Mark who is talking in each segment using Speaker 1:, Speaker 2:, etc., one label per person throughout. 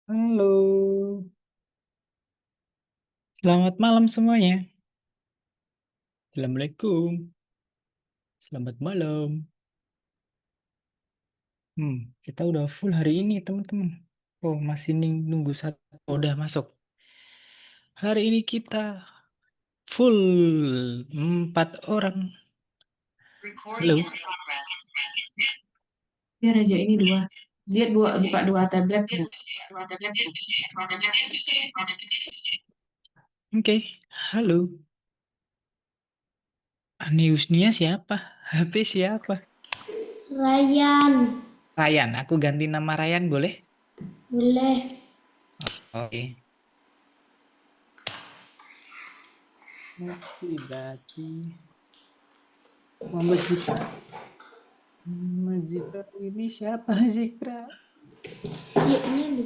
Speaker 1: Halo, selamat malam semuanya. Assalamualaikum, selamat malam. Kita udah full hari ini, teman-teman. Oh, masih nunggu satu. Oh, udah masuk. Hari ini kita full 4 orang. Halo.
Speaker 2: Ya Raja ini dua. Zia buka dua tablet Bu.
Speaker 1: Oke, halo. Aniusnia siapa? HP siapa?
Speaker 2: Ryan,
Speaker 1: Ryan, aku ganti nama Ryan boleh?
Speaker 2: boleh.
Speaker 1: Oke. Oke, berarti Muhammad Zikra. Muhammad Zikra ini siapa Zikra?
Speaker 2: Ya ini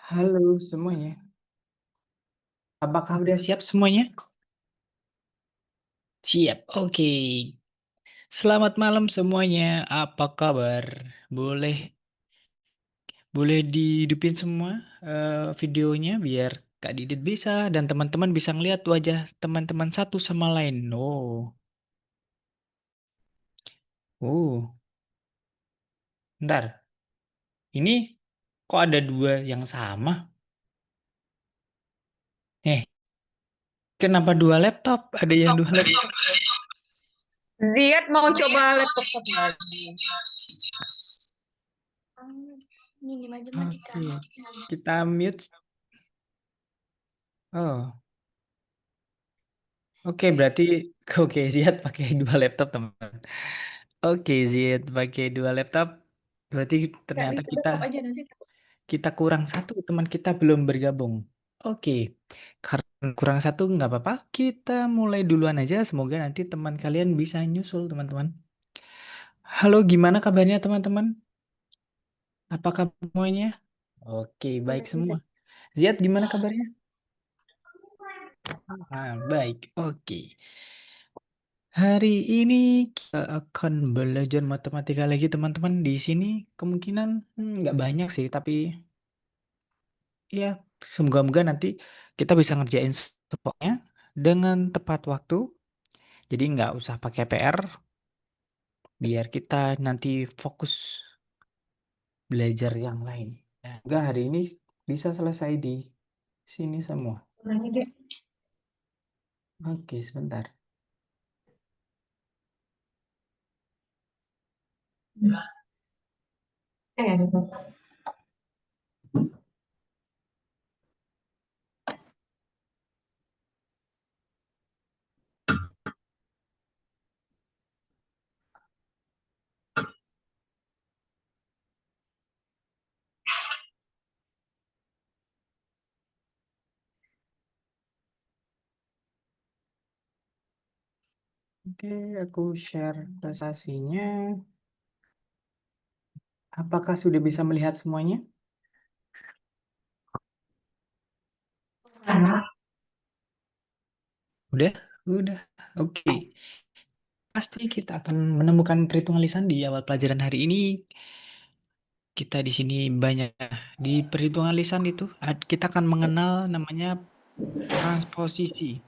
Speaker 1: Halo semuanya. Apakah udah siap semuanya? Siap. Oke. Selamat malam semuanya. Apa kabar? Boleh boleh dihidupin semua videonya biar Kak Didit bisa dan teman-teman bisa ngeliat wajah teman-teman satu sama lain. Oh. Oh. Bentar. Ini kok ada dua yang sama? Eh, kenapa dua laptop? Ada yang dua laptop.
Speaker 3: Ziad mau coba laptop satu lagi.
Speaker 2: ini matematika.
Speaker 1: Oke. Kita mute. Oh. Oke, berarti oke Ziad pakai dua laptop teman. Oke Ziad pakai dua laptop. Berarti
Speaker 2: Nggak
Speaker 1: ternyata
Speaker 2: itu
Speaker 1: kita
Speaker 2: backup aja nanti.
Speaker 1: kita kurang satu teman kita belum bergabung. Oke, karena kurang satu nggak apa-apa. Kita mulai duluan aja. Semoga nanti teman kalian bisa nyusul teman-teman. Halo, gimana kabarnya teman-teman? Apakah semuanya? Oke, baik
Speaker 2: Udah
Speaker 1: semua.
Speaker 2: gitu.
Speaker 1: Ziad gimana kabarnya? Baik. Oke. Hari ini kita akan belajar matematika lagi teman-teman. Di sini kemungkinan nggak banyak sih, tapi ya semoga-moga nanti kita bisa ngerjain semuanya dengan tepat waktu. Jadi nggak usah pakai PR, biar kita nanti fokus belajar yang lain. Semoga hari ini bisa selesai di sini semua.
Speaker 2: Orangnya deh.
Speaker 1: Oke, sebentar.
Speaker 2: Ada satu.
Speaker 1: Oke, aku share presentasinya. Apakah sudah bisa melihat semuanya? Udah? Udah. Oke. Pasti kita akan menemukan perhitungan lisan di awal pelajaran hari ini. Kita di sini banyak di perhitungan lisan itu kita akan mengenal namanya transposisi,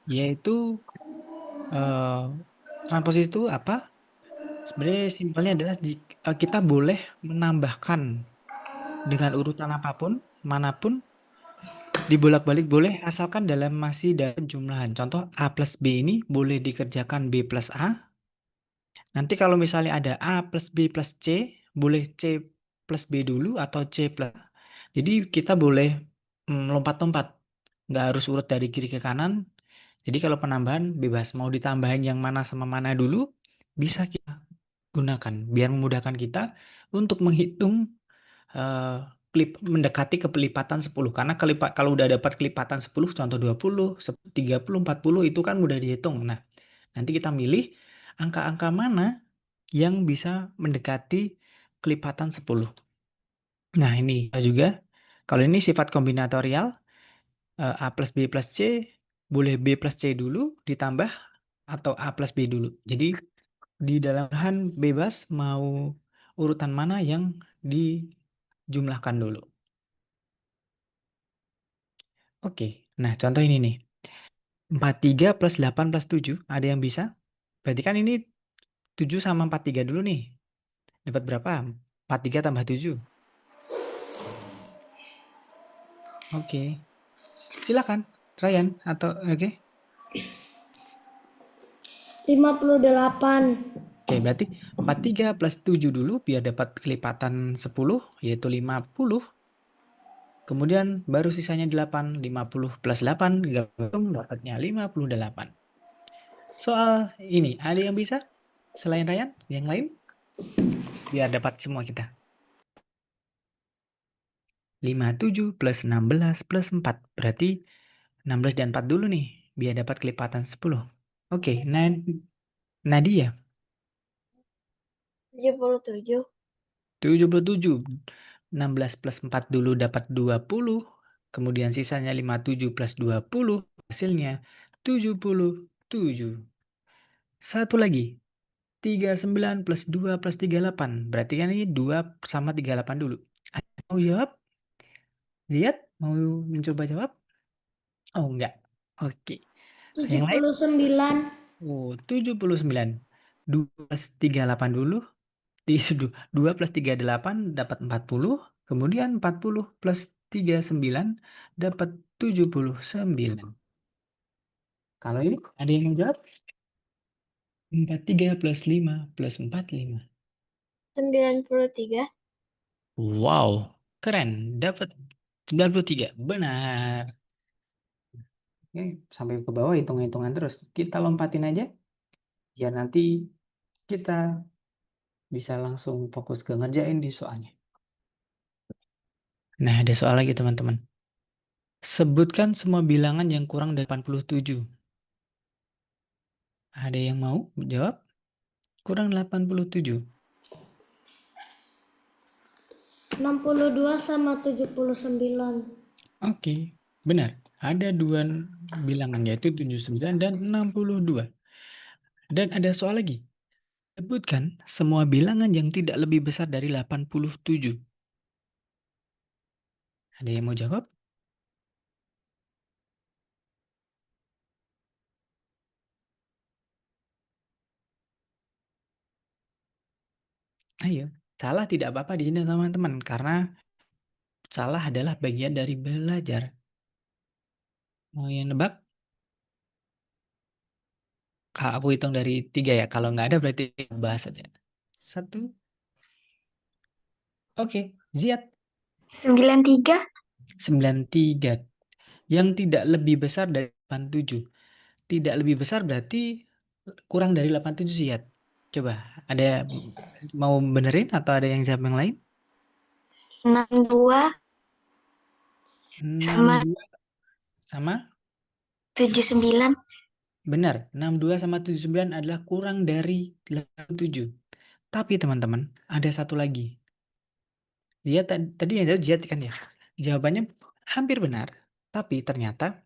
Speaker 1: yaitu eh, transposisi itu apa? Sebenarnya simpelnya adalah kita boleh menambahkan dengan urutan apapun, manapun, dibolak-balik boleh asalkan masih dalam jumlahan. Contoh A plus B ini boleh dikerjakan B plus A. Nanti kalau misalnya ada A plus B plus C, boleh C plus B dulu atau C plus A. Jadi kita boleh lompat-lompat. Nggak harus urut dari kiri ke kanan. Jadi kalau penambahan bebas. Mau ditambahin yang mana sama mana dulu, bisa kita gunakan. Biar memudahkan kita untuk menghitung eh, mendekati ke pelipatan 10. Karena kalau udah dapat kelipatan 10, contoh 20, 30, 40, itu kan mudah dihitung. Nah, nanti kita milih angka-angka mana yang bisa mendekati kelipatan 10. Nah, ini juga. Kalau ini sifat kombinatorial, A plus B plus C, boleh B plus C dulu ditambah atau A plus B dulu. Jadi, di dalam bahan bebas mau urutan mana yang dijumlahkan dulu. Oke, nah contoh ini nih. 43 plus 8 plus 7, ada yang bisa? Berarti kan ini 7 sama 43 dulu nih. Dapat berapa? 43 tambah 7. Oke, silakan Ryan atau oke.
Speaker 4: 58.
Speaker 1: Oke, berarti 43 plus 7 dulu biar dapat kelipatan 10, yaitu 50. Kemudian baru sisanya 8. 50 plus 8, gabung dapatnya 58. Soal ini, ada yang bisa? Selain Ryan, yang lain? Biar dapat semua kita. 57 plus 16 plus 4. Berarti 16 dan 4 dulu nih, biar dapat kelipatan 10. Oke, Nadia.
Speaker 4: 77.
Speaker 1: 77. 16 plus 4 dulu dapat 20. Kemudian sisanya 57 plus 20. Hasilnya 77. Satu lagi. 39 plus 2 plus 38. Berarti kan ini 2 sama 38 dulu. Mau jawab? Ziad? Mau mencoba jawab? Oh, enggak. Oke. Yang lain?
Speaker 4: 79.
Speaker 1: Oh, 79. 2 plus 38 dulu. 2 plus 38 dapat 40. Kemudian 40 plus 39 dapat 79. Kalau ini ada yang mau jawab? 43 plus 5 plus 45.
Speaker 4: 93.
Speaker 1: Wow, keren. Dapat 93. Benar. Oke, sampai ke bawah hitung-hitungan terus. Kita lompatin aja. Ya nanti kita bisa langsung fokus ke ngerjain di soalnya. Nah, ada soal lagi teman-teman. Sebutkan semua bilangan yang kurang dari 87. Ada yang mau jawab? Kurang 87.
Speaker 4: 62 sama 79.
Speaker 1: Oke, benar. Ada dua bilangan yaitu 79 dan 62. Dan ada soal lagi. Sebutkan semua bilangan yang tidak lebih besar dari 87. Ada yang mau jawab? Ayo, salah tidak apa-apa di sini teman-teman, karena salah adalah bagian dari belajar. Mau yang nebak? Aku hitung dari 3 ya. Kalau nggak ada berarti bahas aja. 1. Oke, Ziad.
Speaker 4: 93.
Speaker 1: 93. Yang tidak lebih besar dari 87. Tidak lebih besar berarti kurang dari 87 Ziad. Coba, ada mau benerin atau ada yang jawab yang lain?
Speaker 4: 62 sama
Speaker 1: 62 sama?
Speaker 4: 79.
Speaker 1: Benar, 62 sama 79 adalah kurang dari 87. Tapi teman-teman, ada satu lagi. Tadi yang jawab Ziad kan ya? Jawabannya hampir benar, tapi ternyata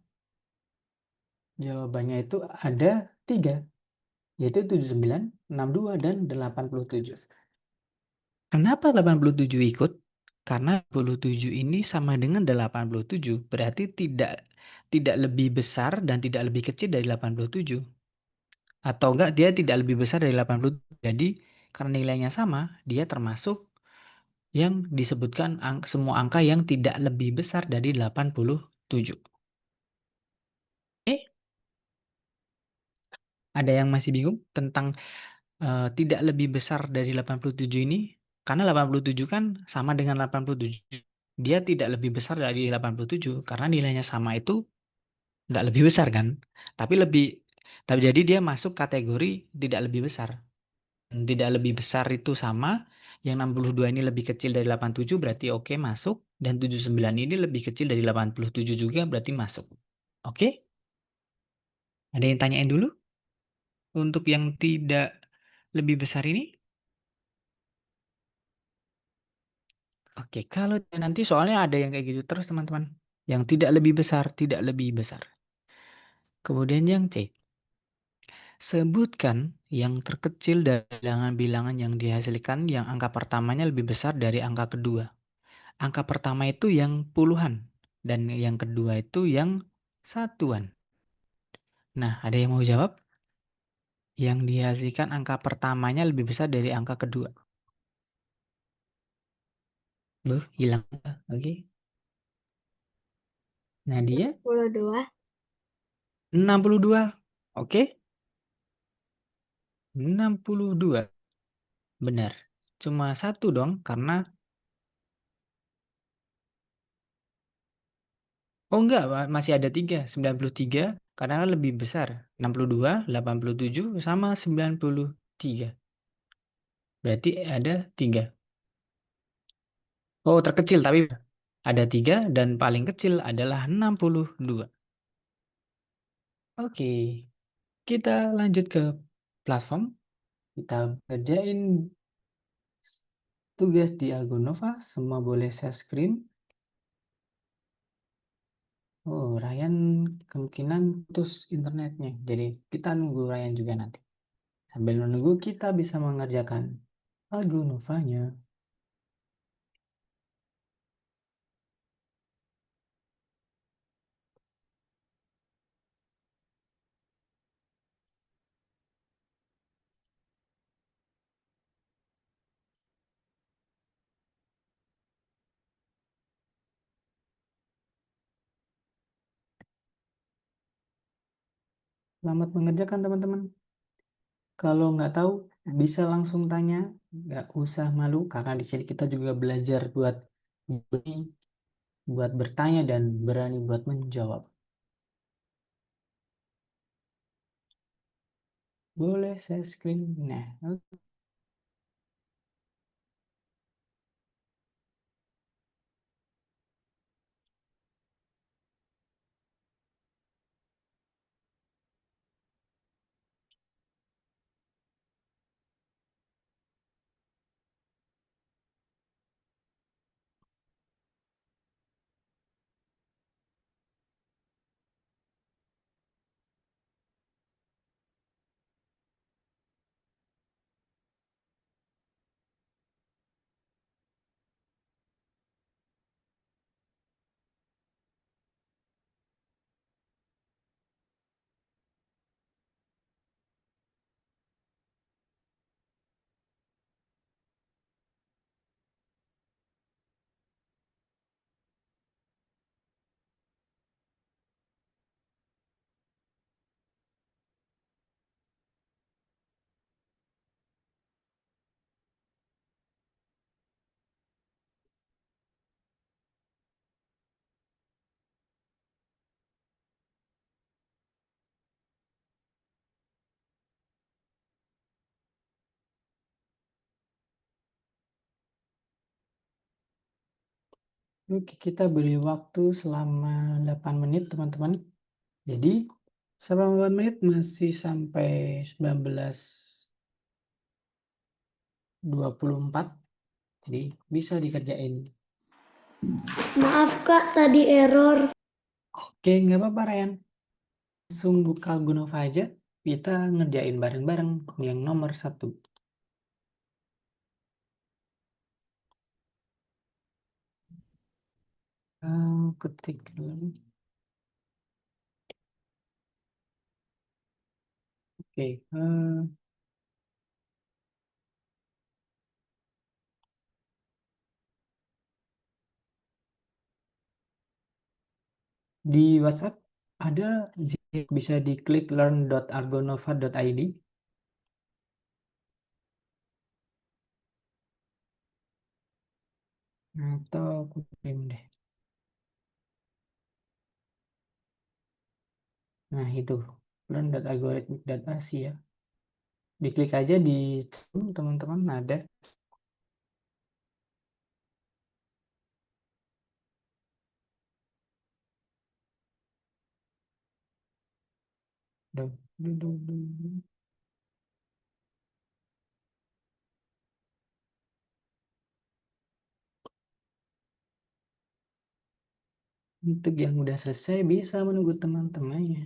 Speaker 1: jawabannya itu ada 3, yaitu 79, 62, dan 87. Kenapa 87 ikut? Karena 87 ini sama dengan 87, berarti tidak lebih besar dan tidak lebih kecil dari 87. Atau enggak, dia tidak lebih besar dari 87. Jadi, karena nilainya sama, dia termasuk yang disebutkan semua angka yang tidak lebih besar dari 87. Ada yang masih bingung tentang tidak lebih besar dari 87 ini? Karena 87 kan sama dengan 87. Dia tidak lebih besar dari 87 karena nilainya sama itu nggak lebih besar kan? Tapi jadi dia masuk kategori tidak lebih besar. Tidak lebih besar itu sama, yang 62 ini lebih kecil dari 87 berarti oke masuk, dan 79 ini lebih kecil dari 87 juga berarti masuk. Oke? Ada yang tanyain dulu? Untuk yang tidak lebih besar ini? Oke, kalau nanti soalnya ada yang kayak gitu terus teman-teman. Yang tidak lebih besar, tidak lebih besar. Kemudian yang C. Sebutkan yang terkecil dari bilangan-bilangan yang dihasilkan yang angka pertamanya lebih besar dari angka kedua. Angka pertama itu yang puluhan, dan yang kedua itu yang satuan. Nah, ada yang mau jawab? Yang dihasilkan angka pertamanya lebih besar dari angka kedua. Hilang. Oke. Nadia?
Speaker 4: 62.
Speaker 1: 62. Oke. 62. Benar. Cuma satu dong, karena... Oh enggak, masih ada 3. 93, karena kan lebih besar. 62, 87, sama 93. Berarti ada 3. Oh, terkecil, tapi ada 3, dan paling kecil adalah 62. Oke, kita lanjut ke platform. Kita kerjain tugas di Algonova. Semua boleh share screen. Oh, Ryan kemungkinan putus internetnya. Jadi kita nunggu Ryan juga nanti. Sambil menunggu kita bisa mengerjakan Algonovanya. Selamat mengerjakan teman-teman. Kalau nggak tahu bisa langsung tanya, nggak usah malu karena di sini kita juga belajar buat bertanya dan berani buat menjawab. Boleh share screen. Nah, oke, kita beri waktu selama 8 menit teman-teman. Jadi selama 8 menit masih sampai 19.24. Jadi bisa dikerjain.
Speaker 4: Maaf Kak, tadi error.
Speaker 1: Oke, nggak apa-apa Ryan. Langsung buka Gunova aja. Kita ngerjain bareng-bareng yang nomor 1. Ketik dulu. Oke. Di WhatsApp ada, bisa diklik learn.argonova.id. Atau aku kirim deh. Nah itu, learn.algorithmic.ac ya. Diklik aja di Zoom teman-teman, ada. Duh, duh, duh, duh, duh. Untuk yang udah selesai bisa menunggu teman-temannya.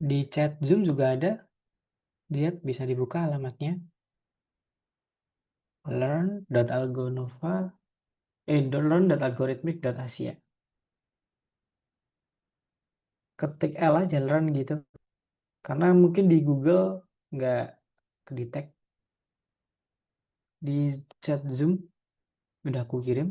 Speaker 1: Di chat Zoom juga ada. Lihat, bisa dibuka alamatnya. learn.algorithmic.asia. Ketik L aja learn gitu. Karena mungkin di Google nggak kedetek. Di chat Zoom udah aku kirim.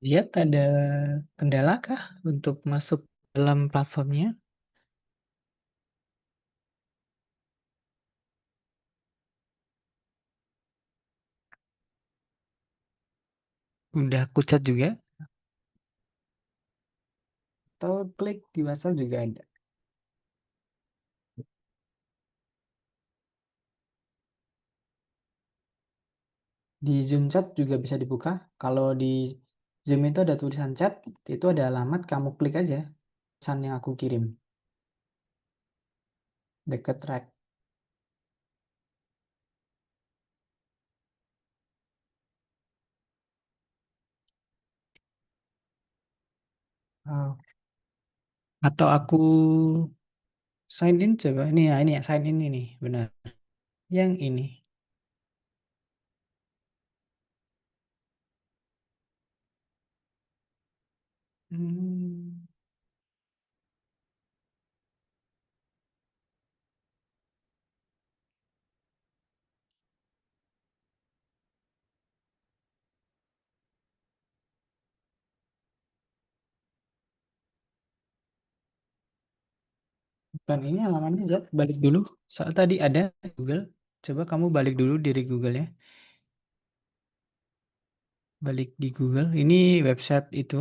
Speaker 1: Lihat ada kendala kah untuk masuk dalam platformnya? Udah aku chat juga. Atau klik di WhatsApp juga ada. Di Zoom chat juga bisa dibuka. Kalau di Zoom itu ada tulisan chat, itu ada alamat, kamu klik aja pesan yang aku kirim. Deket red. Oh. Atau aku sign in coba. Ini ya, ini ya sign in ini. Benar. Yang ini. Hmm. Bukan ini alamatnya, Zat. Balik dulu. Soal tadi ada Google. Coba kamu balik dulu diri Google ya. Balik di Google. Ini website itu.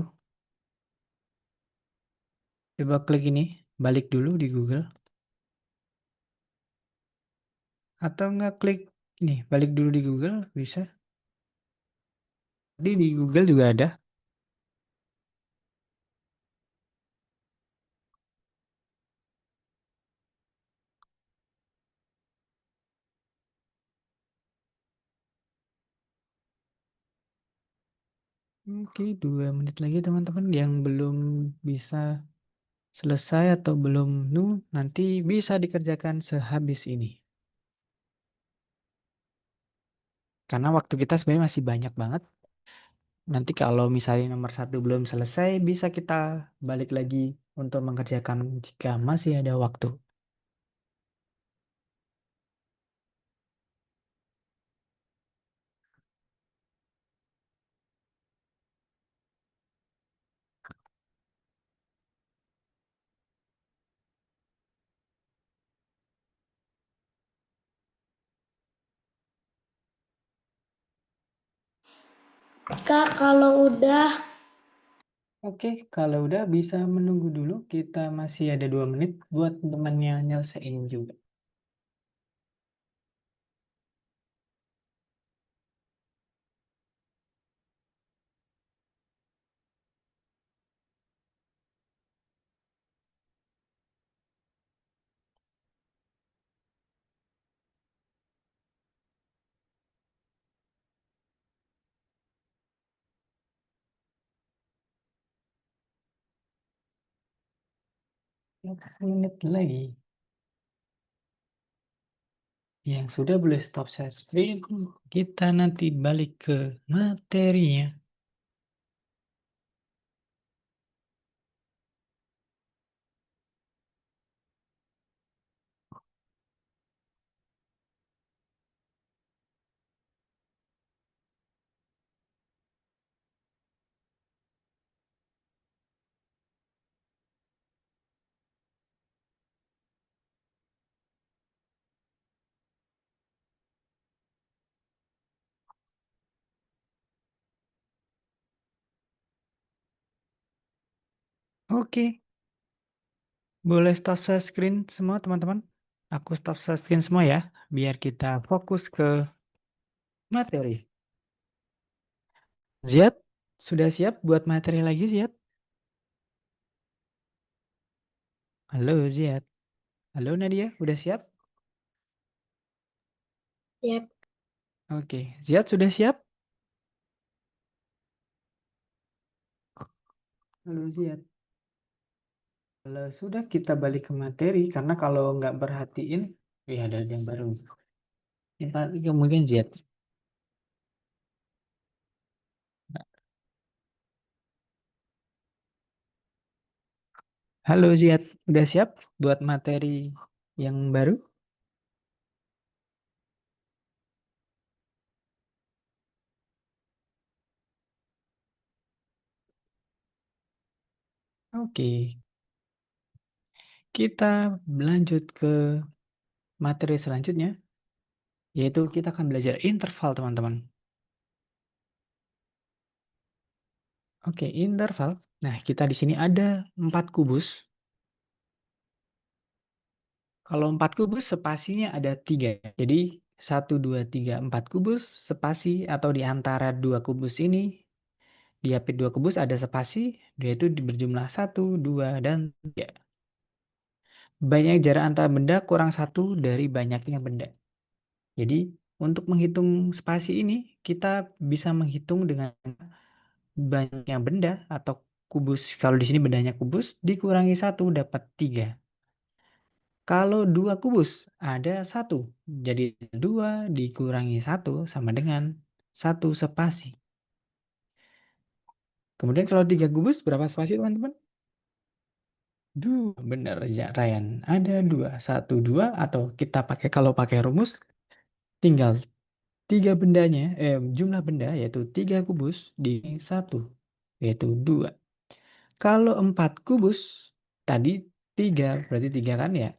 Speaker 1: Coba klik ini. Balik dulu di Google. Atau enggak klik ini. Balik dulu di Google. Bisa. Di Google juga ada. Oke, 2 menit lagi teman-teman yang belum bisa selesai atau belum nanti bisa dikerjakan sehabis ini. Karena waktu kita sebenarnya masih banyak banget. Nanti kalau misalnya nomor 1 belum selesai, bisa kita balik lagi untuk mengerjakan jika masih ada waktu.
Speaker 4: Kak, kalau udah
Speaker 1: Oke, kalau udah bisa menunggu dulu. Kita masih ada 2 menit buat temannya nyelesain juga. menit lagi. Yang sudah boleh stop share screen, kita nanti balik ke materinya. Oke, boleh stop share screen semua teman-teman. Aku stop share screen semua ya, biar kita fokus ke materi. Ziad, sudah siap buat materi lagi Ziad? Halo Ziad. Halo Nadia, udah siap?
Speaker 4: Siap.
Speaker 1: Oke, Ziad sudah siap? Halo Ziad. Kalau sudah kita balik ke materi, karena kalau nggak perhatiin, ya ada yang baru. Yang paling kemudian Ziad. Halo Ziad, udah siap buat materi yang baru? Oke, kita lanjut ke materi selanjutnya, yaitu kita akan belajar interval teman-teman. Oke, interval. Nah, kita di sini ada 4 kubus. Kalau 4 kubus, spasinya ada 3. Jadi, 1, 2, 3, 4 kubus, spasi atau di antara 2 kubus ini, di apit 2 kubus ada spasi, yaitu berjumlah 1, 2, dan 3. Banyak jarak antar benda kurang 1 dari banyaknya benda. Jadi, untuk menghitung spasi ini, kita bisa menghitung dengan banyaknya benda atau kubus. Kalau di sini bendanya kubus, dikurangi 1 dapat 3. Kalau 2 kubus ada 1. Jadi 2 dikurangi 1 sama dengan 1 spasi. Kemudian kalau 3 kubus berapa spasi teman-teman? 2. Benar ya Ryan. Ada 2. 1, 2 atau kita pakai kalau pakai rumus tinggal 3 bendanya, jumlah benda yaitu 3 kubus di 1 yaitu 2. Kalau 4 kubus tadi 3 berarti 3 kan ya?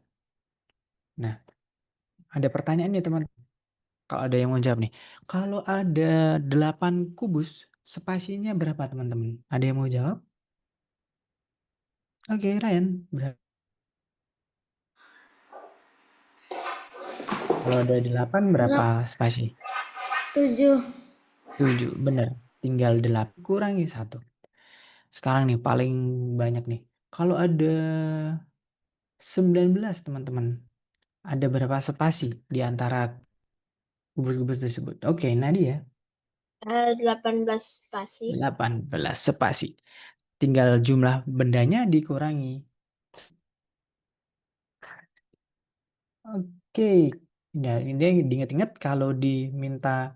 Speaker 1: Nah, ada pertanyaannya teman. Kalau ada yang mau jawab nih. Kalau ada 8 kubus, spasinya berapa teman-teman? Ada yang mau jawab? Oke, Ryan. Berapa? Kalau ada 8 berapa spasi?
Speaker 4: 7.
Speaker 1: 7, benar. Tinggal 8 kurangi 1. Sekarang nih paling banyak nih. Kalau ada 19 teman-teman. Ada berapa spasi di antara kubus-kubus tersebut? Oke, Nadia.
Speaker 4: 18 spasi.
Speaker 1: 18 spasi. Tinggal jumlah bendanya dikurangi. Oke. Ya, ini diingat-ingat kalau diminta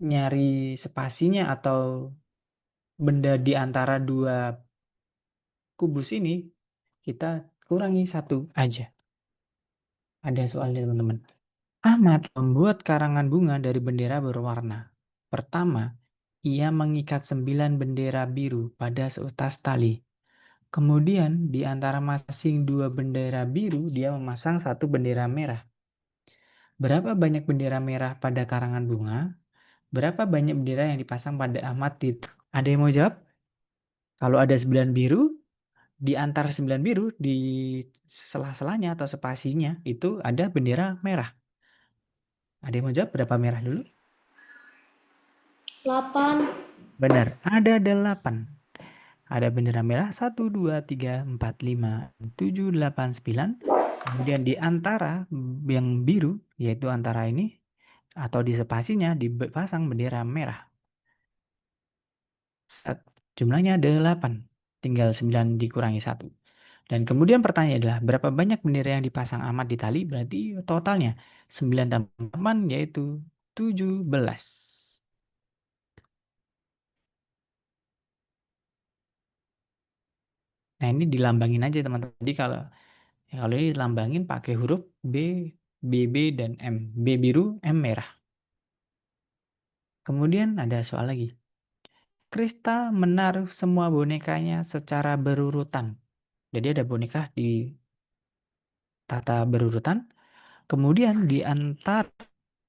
Speaker 1: nyari spasinya atau benda di antara 2 kubus ini, kita kurangi 1 aja. Ada soalnya teman-teman. Ahmad membuat karangan bunga dari bendera berwarna. Pertama, ia mengikat 9 bendera biru pada seutas tali. Kemudian, di antara masing 2 bendera biru, dia memasang 1 bendera merah. Berapa banyak bendera merah pada karangan bunga? Berapa banyak bendera yang dipasang pada Ahmad Tit? Ada yang mau jawab? Kalau ada 9 biru, di antara 9 biru, di sela-selanya atau spasinya, itu ada bendera merah. Ada yang mau jawab berapa merah dulu?
Speaker 4: 8.
Speaker 1: Benar, ada 8. Ada bendera merah 1, 2, 3, 4, 5, 7, 8, 9. Kemudian di antara yang biru, yaitu antara ini, atau di spasinya dipasang bendera merah. Jumlahnya ada 8. Tinggal 9 dikurangi 1. Dan kemudian pertanyaan adalah berapa banyak bendera yang dipasang Ahmad di tali? Berarti totalnya 9 tambah 8 yaitu 17. Nah, ini dilambangin aja teman-teman. Jadi kalau ini dilambangin pakai huruf B, BB, dan M. B biru, M merah. Kemudian ada soal lagi. Krista menaruh semua bonekanya secara berurutan. Jadi ada boneka di tata berurutan. Kemudian di antara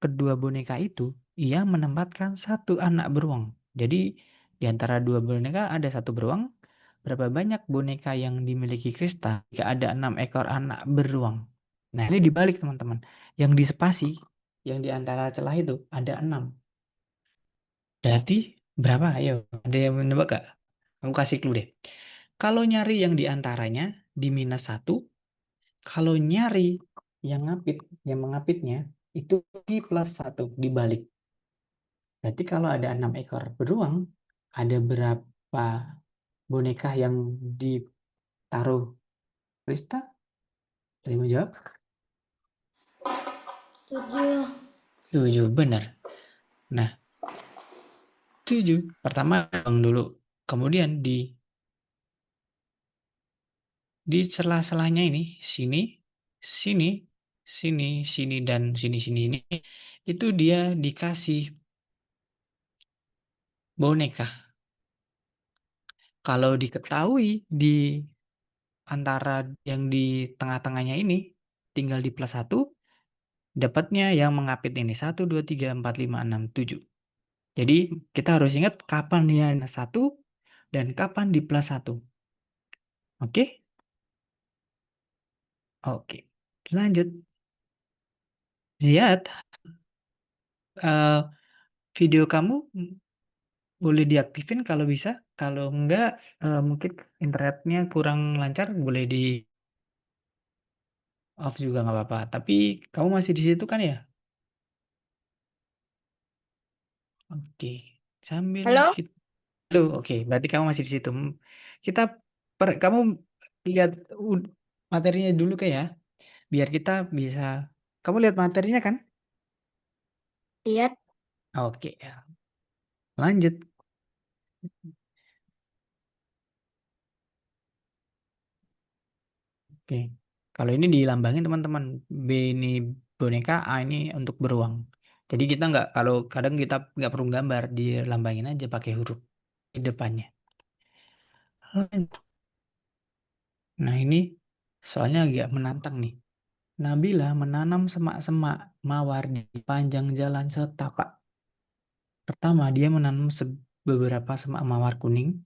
Speaker 1: kedua boneka itu, ia menempatkan satu anak beruang. Jadi di antara dua boneka ada satu beruang. Berapa banyak boneka yang dimiliki Krista jika ada 6 ekor anak beruang? Nah, ini dibalik teman-teman. Yang di spasi, yang di antara celah itu ada 6. Berarti berapa? Ayo, ada yang menebak gak? Aku kasih clue deh. Kalau nyari yang di antaranya di minus 1, kalau nyari yang mengapitnya itu di plus 1 dibalik. Berarti kalau ada 6 ekor beruang, ada berapa boneka yang ditaruh Krista? Tadi mau jawab?
Speaker 4: 7.
Speaker 1: 7, benar. Nah, 7. Pertama dulu. Kemudian di sela-selanya ini, sini, sini, sini, sini, dan sini, itu dia dikasih boneka. Kalau diketahui di antara yang di tengah-tengahnya ini, tinggal di plus 1, dapatnya yang mengapit ini. 1, 2, 3, 4, 5, 6, 7. Jadi kita harus ingat kapan dia 1 dan kapan di plus 1. Oke? Oke. Lanjut. Ziad, video kamu boleh diaktifin kalau bisa. Kalau enggak, mungkin internetnya kurang lancar, boleh di off juga nggak apa-apa. Tapi kamu masih di situ kan ya? Oke. Sambil
Speaker 3: Halo?
Speaker 1: kita... Halo, oke. Berarti kamu masih di situ. Kita kamu lihat materinya dulu kayak ya, biar kita bisa. Kamu lihat materinya kan?
Speaker 4: Lihat.
Speaker 1: Oke. Lanjut. Oke. Kalau ini dilambangin teman-teman. B ini boneka, A ini untuk beruang. Jadi kita nggak, kalau kadang kita nggak perlu gambar, dilambangin aja pakai huruf di depannya. Nah, ini soalnya agak menantang nih. Nabila menanam semak-semak mawar di panjang jalan setapak. Pertama, dia menanam beberapa semak mawar kuning.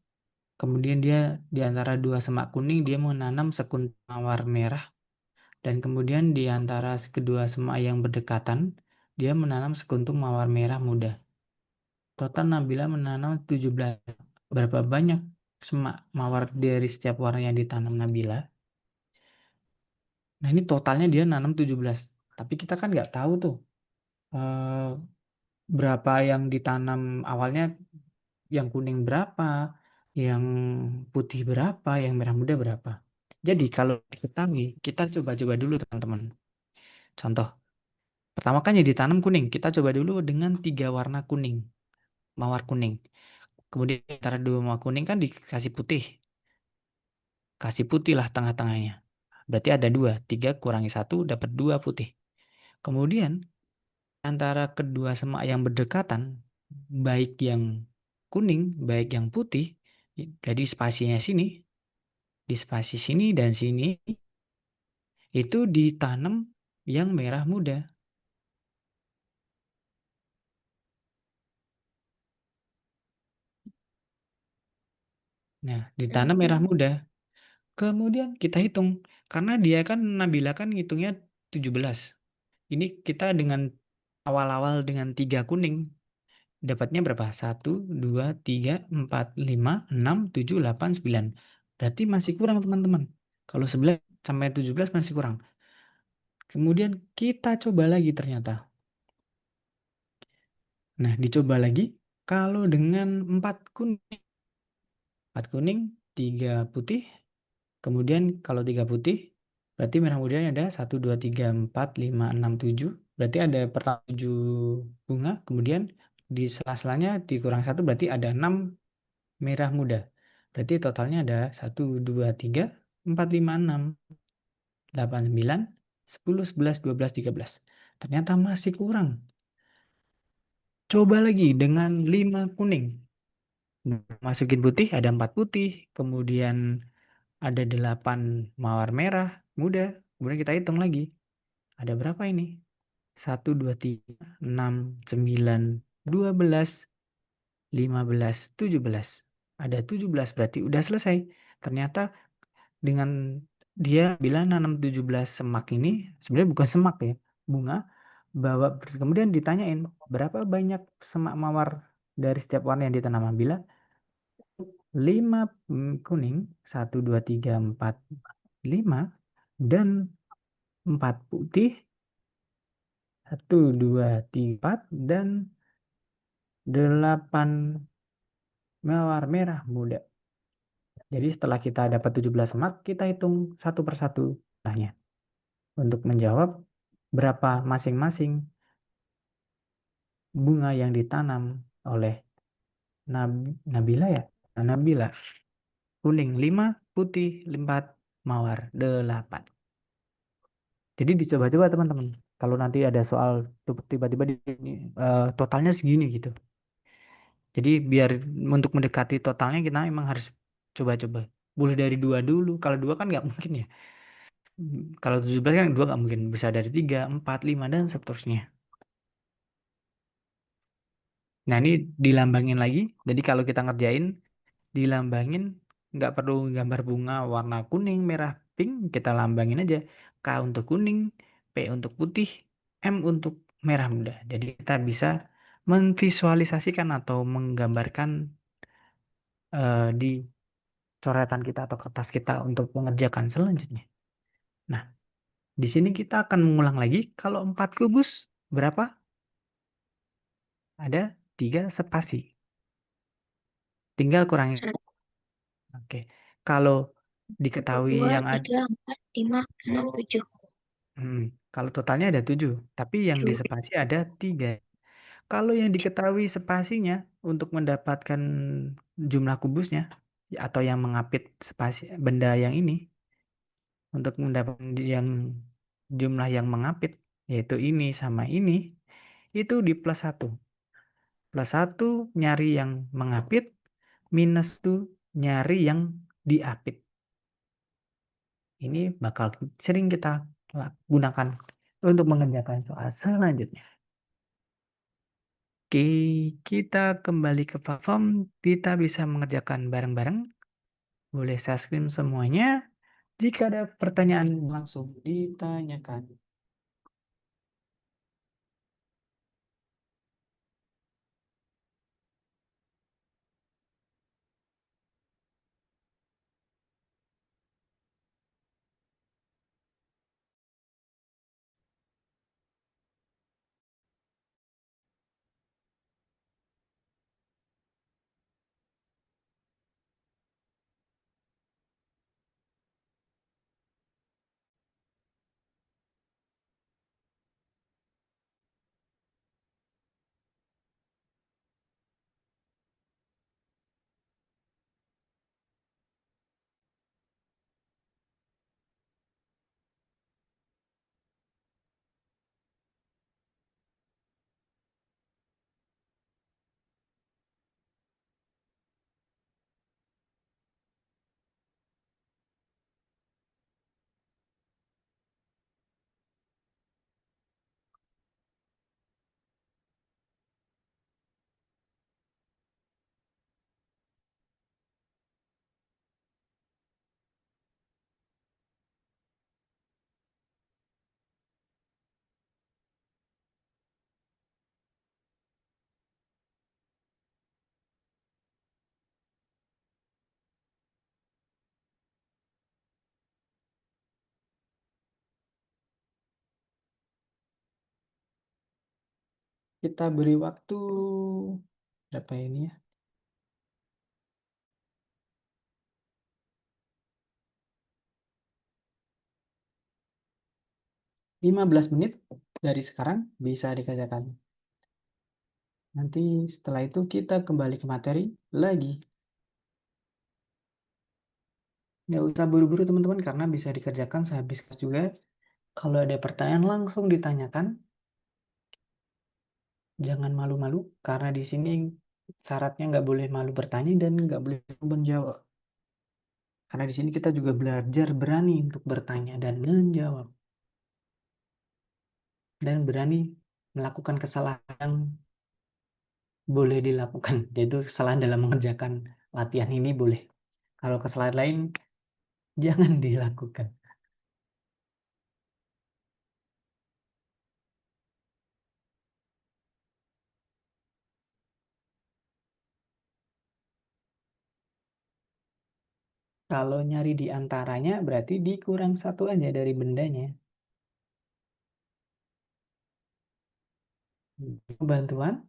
Speaker 1: Kemudian dia di antara dua semak kuning, dia menanam sekuntum mawar merah. Dan kemudian di antara kedua semak yang berdekatan, dia menanam sekuntum mawar merah muda. Total Nabila menanam 17. Berapa banyak semak mawar dari setiap warna yang ditanam Nabila? Nah, ini totalnya dia nanam 17. Tapi kita kan nggak tahu tuh eh, berapa yang ditanam awalnya, yang kuning berapa, yang putih berapa, yang merah muda berapa. Jadi kalau diketahui, kita coba-coba dulu teman-teman. Contoh, pertama kan yang ditanam kuning. Kita coba dulu dengan 3 warna kuning, mawar kuning. Kemudian antara 2 mawar kuning kan dikasih putih. Kasih putih lah tengah-tengahnya. Berarti ada 2. 3 kurangi 1 dapat 2 putih. Kemudian antara kedua semak yang berdekatan, baik yang kuning, baik yang putih, jadi spasinya sini, di spasi sini dan sini, itu ditanam yang merah muda. Nah, ditanam merah muda. Kemudian kita hitung. Karena dia kan, Nabila kan ngitungnya 17. Ini kita dengan awal-awal dengan 3 kuning. Dapatnya berapa? 1, 2, 3, 4, 5, 6, 7, 8, 9. Berarti masih kurang teman-teman. Kalau 11 sampai 17 masih kurang. Kemudian kita coba lagi ternyata. Nah, dicoba lagi. Kalau dengan 4 kuning, 3 putih, Kemudian kalau 3 putih, berarti merah mudanya ada 1, 2, 3, 4, 5, 6, 7. Berarti ada pertama 7 bunga. Kemudian di sela-selanya dikurang 1, berarti ada 6 merah muda. Berarti totalnya ada 1, 2, 3, 4, 5, 6, 8, 9, 10, 11, 12, 13. Ternyata masih kurang. Coba lagi dengan 5 kuning. Masukin putih, ada 4 putih. Kemudian ada 8 mawar merah muda. Kemudian kita hitung lagi. Ada berapa ini? 1, 2, 3, 6, 9, 12, 15, 17. Ada 17 berarti udah selesai. Ternyata dengan dia bilang nanam 17 semak ini, sebenarnya bukan semak ya, bunga. Kemudian ditanyain berapa banyak semak mawar dari setiap warna yang ditanam. Bila 5 kuning, 1, 2, 3, 4, 5, dan 4 putih, 1, 2, 3, 4, dan 8 mawar merah muda. Jadi setelah kita dapat 17 semak, kita hitung satu persatu jumlahnya untuk menjawab berapa masing-masing bunga yang ditanam oleh Nabila ya. Nabila. Kuning 5, putih 4, mawar 8. Jadi dicoba-coba teman-teman. Kalau nanti ada soal tiba-tiba totalnya segini gitu. Jadi biar untuk mendekati totalnya kita memang harus coba-coba. Boleh dari 2 dulu. Kalau 2 kan nggak mungkin ya. Kalau 17 kan 2 nggak mungkin. Bisa dari 3, 4, 5, dan seterusnya. Nah ini dilambangin lagi. Jadi kalau kita ngerjain, dilambangin nggak perlu gambar bunga warna kuning, merah, pink. Kita lambangin aja. K untuk kuning, P untuk putih, M untuk merah muda. Jadi kita bisa memvisualisasikan atau menggambarkan di coretan kita atau kertas kita untuk mengerjakan selanjutnya. Nah, di sini kita akan mengulang lagi. Kalau 4 kubus, berapa? Ada 3 spasi. Tinggal kurangi. Oke. Kalau diketahui
Speaker 4: 2,
Speaker 1: yang ada,
Speaker 4: 3, 4, 5, 6, 7.
Speaker 1: kalau totalnya ada 7, tapi yang di spasi ada 3. Kalau yang diketahui spasinya untuk mendapatkan jumlah kubusnya, atau yang mengapit spasi benda yang ini, untuk mendapatkan yang jumlah yang mengapit, yaitu ini sama ini, itu di plus 1. Plus 1 nyari yang mengapit, minus 1 nyari yang diapit. Ini bakal sering kita gunakan untuk mengerjakan soal selanjutnya. Oke, kita kembali ke platform. Kita bisa mengerjakan bareng-bareng. Boleh saya screen semuanya. Jika ada pertanyaan langsung ditanyakan. Kita beri waktu berapa ini ya? 15 menit dari sekarang bisa dikerjakan. Nanti setelah itu kita kembali ke materi lagi. Nggak usah buru-buru teman-teman karena bisa dikerjakan sehabis kelas juga. Kalau ada pertanyaan langsung ditanyakan. Jangan malu-malu karena di sini syaratnya nggak boleh malu bertanya dan nggak boleh menjawab. Karena di sini kita juga belajar berani untuk bertanya dan menjawab. Dan berani melakukan kesalahan yang boleh dilakukan. Yaitu kesalahan dalam mengerjakan latihan ini boleh. Kalau kesalahan lain jangan dilakukan. Kalau nyari di antaranya berarti dikurang satu aja dari bendanya. Bantuan,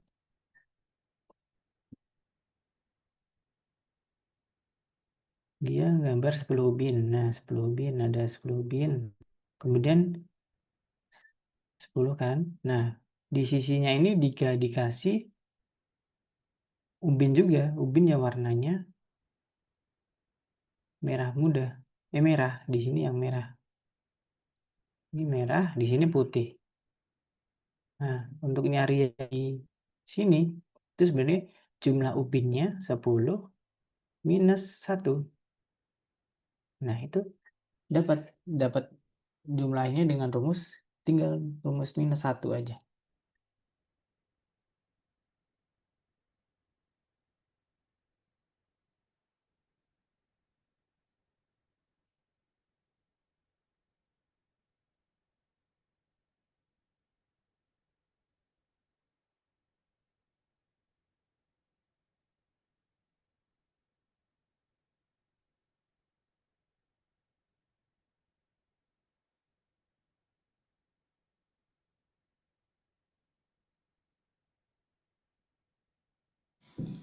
Speaker 1: dia gambar 10 bin. Nah, 10 bin, ada 10 bin. Kemudian 10 kan. Nah, di sisinya ini dikasih ubin juga. Ubin yang warnanya merah muda. Merah. Di sini yang merah. Ini merah, di sini putih. Nah, untuk nyari di sini, itu sebenarnya jumlah ubinnya 10 minus 1. Nah, itu dapat dapat jumlahnya dengan rumus, tinggal rumus minus 1 aja.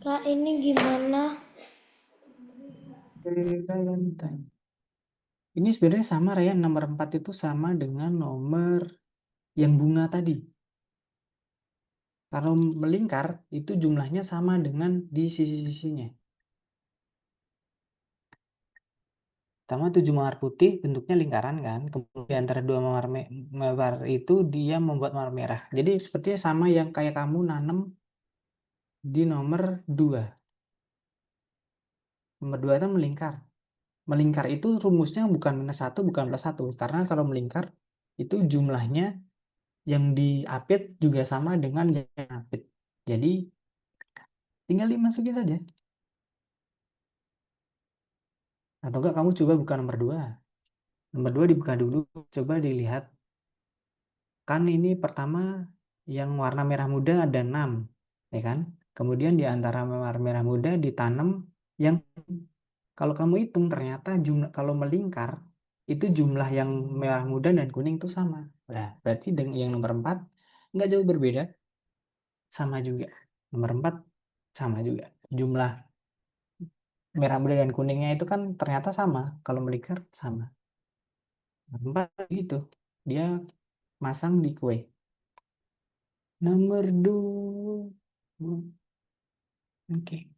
Speaker 4: Kak, ini gimana?
Speaker 1: Ini sebenarnya sama Ryan, nomor 4 itu sama dengan nomor yang bunga tadi. Kalau melingkar, itu jumlahnya sama dengan di sisi-sisinya. Pertama 7 mawar putih bentuknya lingkaran kan. Kemudian di antara dua mawar itu dia membuat mawar merah. Jadi sepertinya sama yang kayak kamu nanam di nomor 2. Nomor 2 itu melingkar. Melingkar itu rumusnya bukan minus 1, bukan plus 1. Karena kalau melingkar itu jumlahnya yang diapit juga sama dengan yang diapit. Jadi tinggal dimasukin saja. Atau enggak kamu coba buka nomor 2. Nomor 2 dibuka dulu, coba dilihat. Kan ini pertama yang warna merah muda ada 6, ya kan? Kemudian di antara warna merah muda ditanam yang kalau kamu hitung ternyata jumlah kalau melingkar itu jumlah yang merah muda dan kuning itu sama. Nah, berarti dengan yang nomor 4 nggak jauh berbeda, sama juga. Nomor 4 sama juga. Jumlah merah muda dan kuningnya itu kan ternyata sama. Kalau melingkar sama. Nomor 4 gitu. Dia masang di kue. Nomor 2. Oke.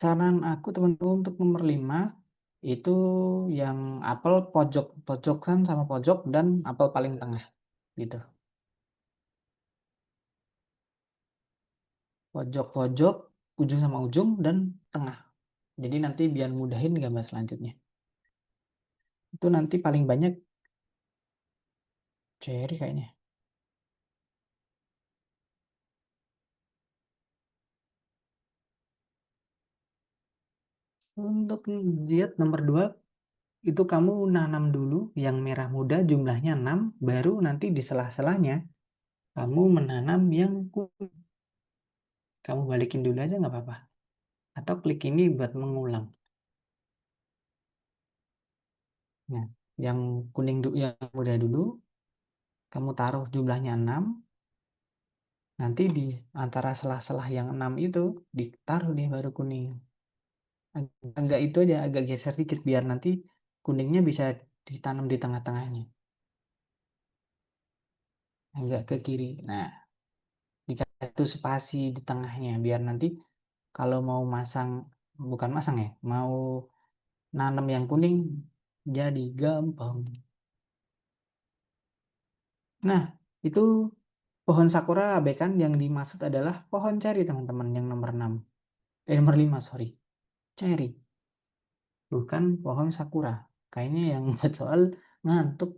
Speaker 1: Saran aku teman-teman untuk nomor 5 itu yang apel pojok pojokan sama pojok dan apel paling tengah gitu. Pojok-pojok, ujung sama ujung dan tengah. Jadi nanti biar mudahin gambar selanjutnya. Itu nanti paling banyak cherry kayaknya. Untuk diet nomor 2 itu kamu nanam dulu yang merah muda jumlahnya 6, baru nanti di sela-selanya kamu menanam yang kuning. Kamu balikin dulu aja nggak apa-apa. Atau klik ini buat mengulang. Nah, yang kuning dulu, yang muda dulu, kamu taruh jumlahnya 6. Nanti di antara selah-selah yang 6 itu ditaruh nih baru kuning. Agak itu aja, agak geser dikit biar nanti kuningnya bisa ditanam di tengah-tengahnya. Agak ke kiri. Nah, dikasih itu spasi di tengahnya biar nanti kalau mau masang, bukan masang ya, mau nanam yang kuning jadi gampang. Nah, itu pohon sakura abe kan yang dimaksud adalah pohon ceri teman-teman yang nomor 6. Nomor 5 sorry. Ceri, bukan pohon sakura. Kayaknya yang buat soal ngantuk.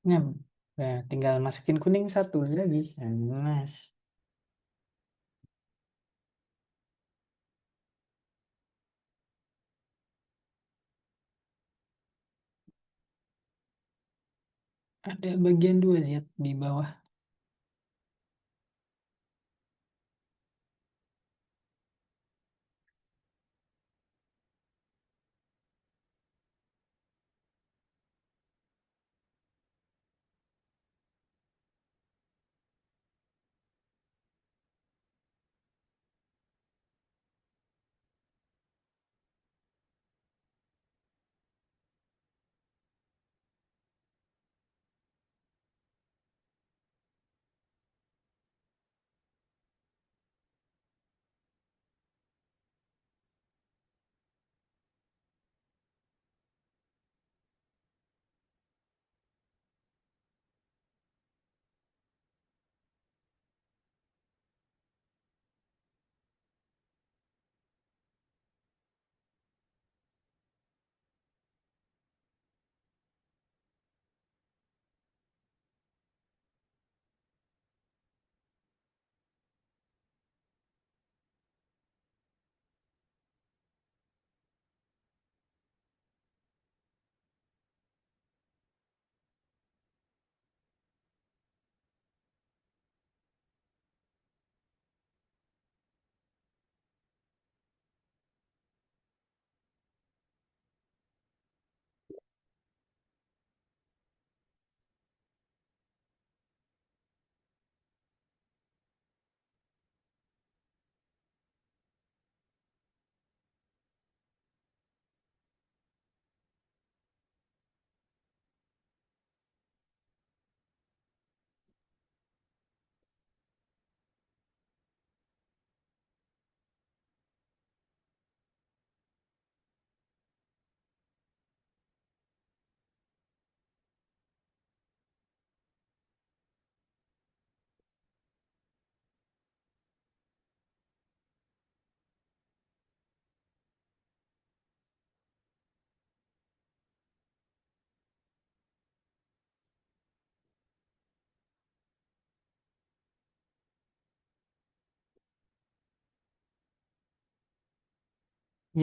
Speaker 1: Nah, nah, tinggal masukin kuning satu lagi. Mas, ada bagian dua Zat di bawah.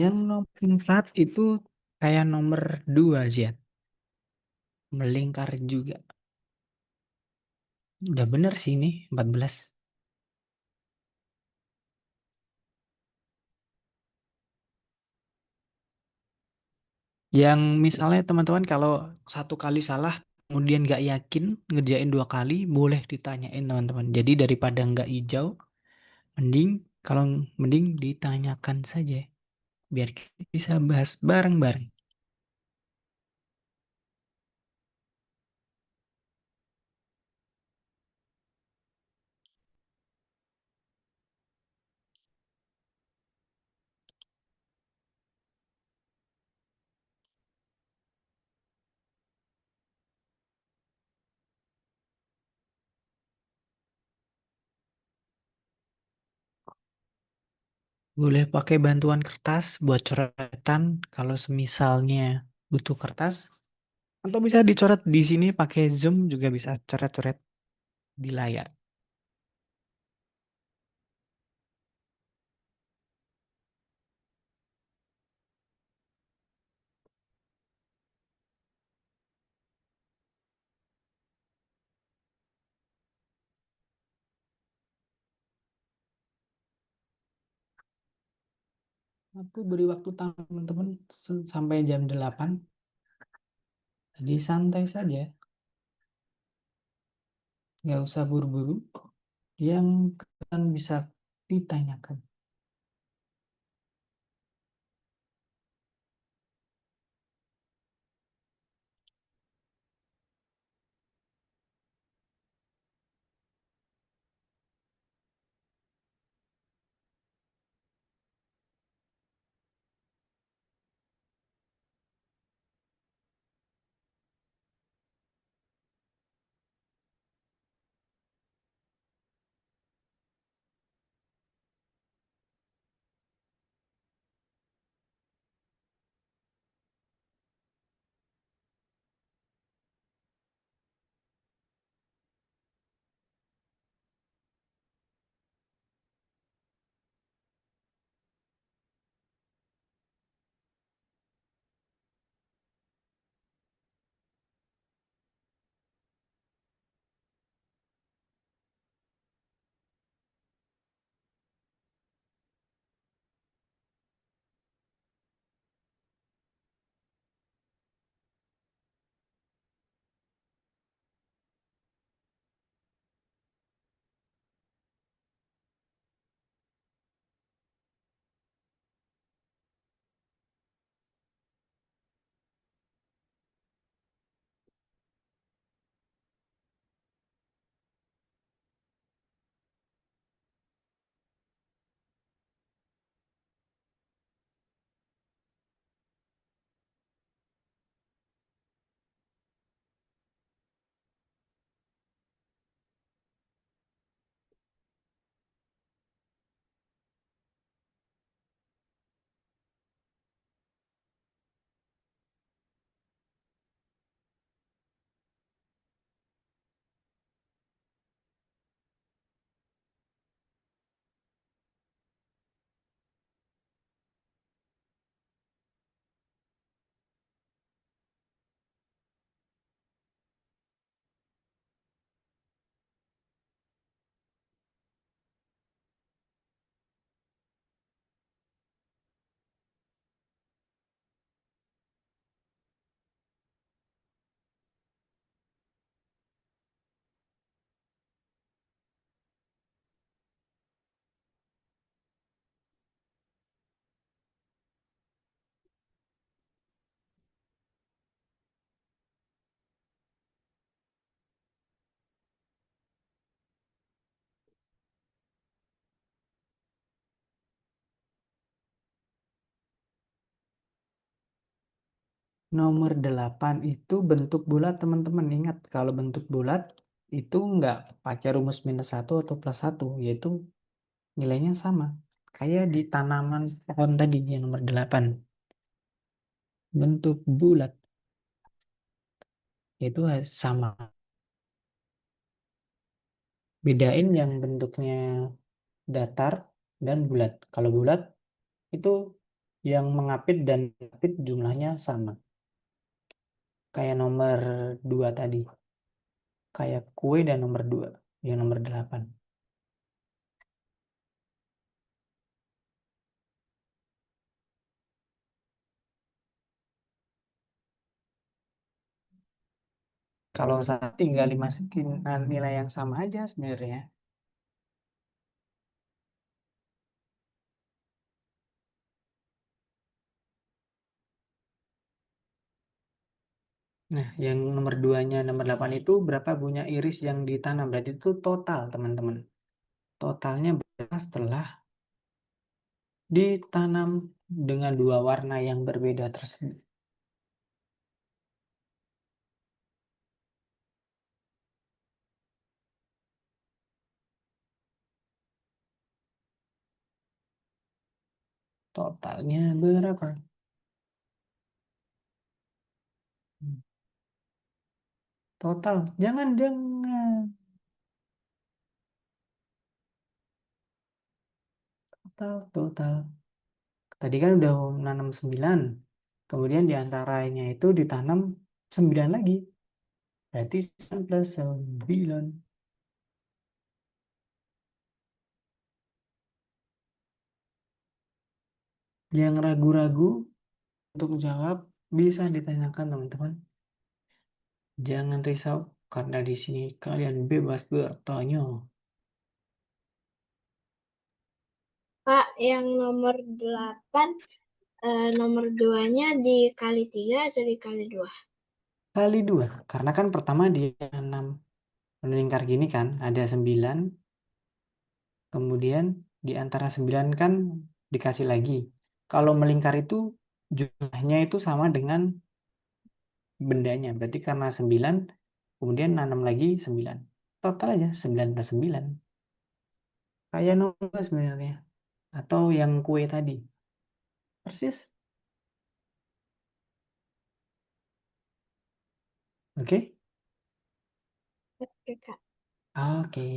Speaker 1: Yang nomor 4 itu kayak nomor 2 Zat. Melingkar juga. Udah bener sih ini 14. Yang misalnya teman-teman kalau satu kali salah kemudian nggak yakin ngerjain 2 kali boleh ditanyain teman-teman. Jadi daripada nggak hijau mending kalau mending ditanyakan saja biar kita bisa bahas bareng-bareng. Boleh pakai bantuan kertas buat coretan kalau semisalnya butuh kertas. Atau bisa dicoret di sini pakai zoom juga bisa coret-coret di layar. Aku beri waktu teman-teman sampai jam 8. Jadi santai saja, nggak usah buru-buru. Yang kan bisa ditanyakan. Nomor 8 itu bentuk bulat, teman-teman. Ingat, kalau bentuk bulat itu nggak pakai rumus -1 atau +1, yaitu nilainya sama. Kayak di tanaman pohon tadi, yang nomor 8. Bentuk bulat, itu sama. Bedain yang bentuknya datar dan bulat. Kalau bulat, itu yang mengapit dan apit jumlahnya sama. Kayak nomor 2 tadi. Kayak kue dan nomor 2, yang nomor 8. Kalau saya tinggal dimasukin nilai yang sama aja sebenarnya. Nah, yang nomor 2-nya, nomor 8 itu berapa bunga iris yang ditanam. Berarti itu total, teman-teman. Totalnya berapa setelah ditanam dengan dua warna yang berbeda tersebut. Totalnya berapa? Total. Jangan. Total. Tadi kan udah nanam 9. Kemudian diantaranya itu ditanam 9 lagi. Berarti 9 plus 9. Yang ragu-ragu untuk jawab bisa ditanyakan teman-teman. Jangan risau karena di sini kalian bebas bertanya.
Speaker 4: Pak, yang nomor 8, nomor 2-nya dikali 3 atau dikali 2?
Speaker 1: Kali 2. Karena kan pertama dia 6 melingkar gini kan. Ada 9. Kemudian di antara 9 kan dikasih lagi. Kalau melingkar itu jumlahnya itu sama dengan bendanya. Berarti karena 9, kemudian nanam lagi 9. Total aja 9 plus 9. Kayak nomor sebenarnya. Atau yang kue tadi. Persis. Oke?
Speaker 4: Oke, Kak.
Speaker 1: Oke.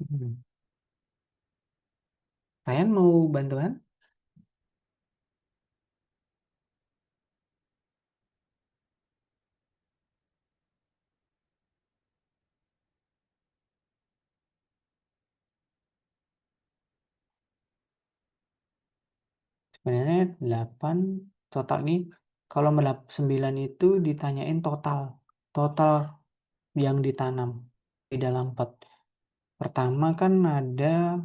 Speaker 1: Hmm. Ryan mau bantuan? Sebenarnya 8 total nih. Kalau 9 itu ditanyain total. Total yang ditanam di dalam pot. Pertama kan ada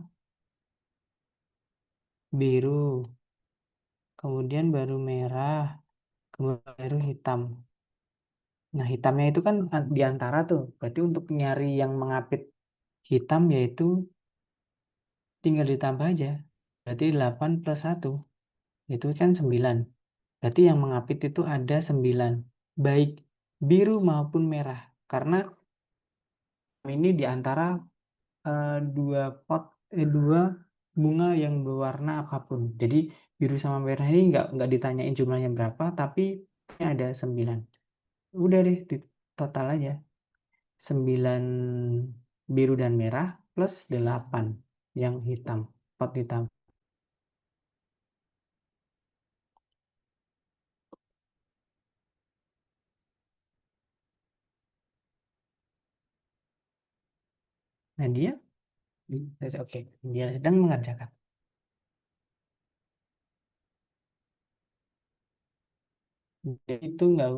Speaker 1: biru, kemudian baru merah, kemudian baru hitam. Nah, hitamnya itu kan di antara tuh. Berarti untuk nyari yang mengapit hitam yaitu tinggal ditambah aja. Berarti 8 plus 1 itu kan 9. Berarti yang mengapit itu ada 9. Baik biru maupun merah. Karena ini di antara dua bunga yang berwarna apapun. Jadi biru sama merah ini nggak ditanyain jumlahnya berapa, tapi ini ada 9. Udah deh, di total aja. 9 biru dan merah plus 8 yang hitam, pot hitam. Nah dia, oke, dia sedang mengerjakan. Jadi itu nggak,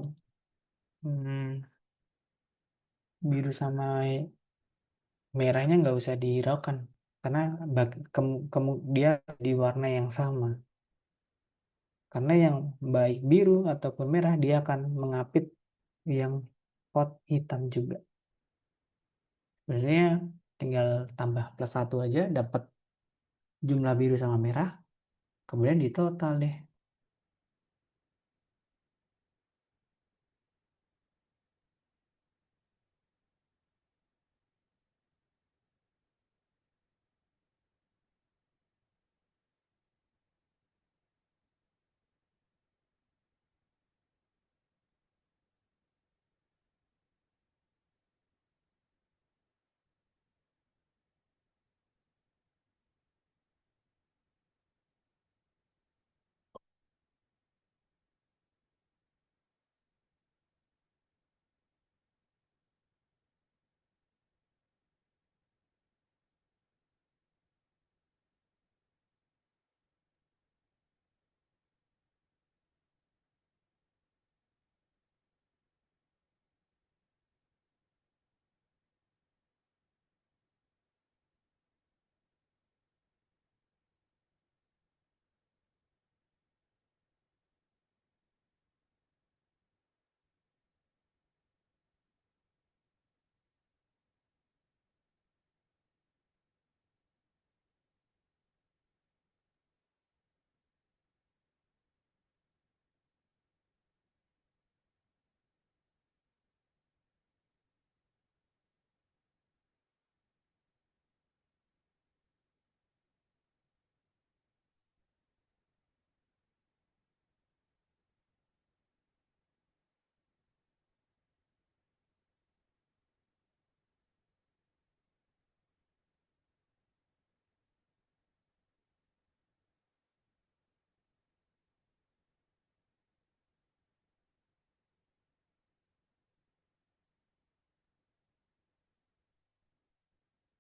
Speaker 1: hmm, biru sama merahnya nggak usah dihiraukan karena dia di warna yang sama. Karena yang baik biru ataupun merah dia akan mengapit yang pot hitam juga. Sebenarnya tinggal tambah plus 1 aja dapat jumlah biru sama merah, kemudian ditotal deh.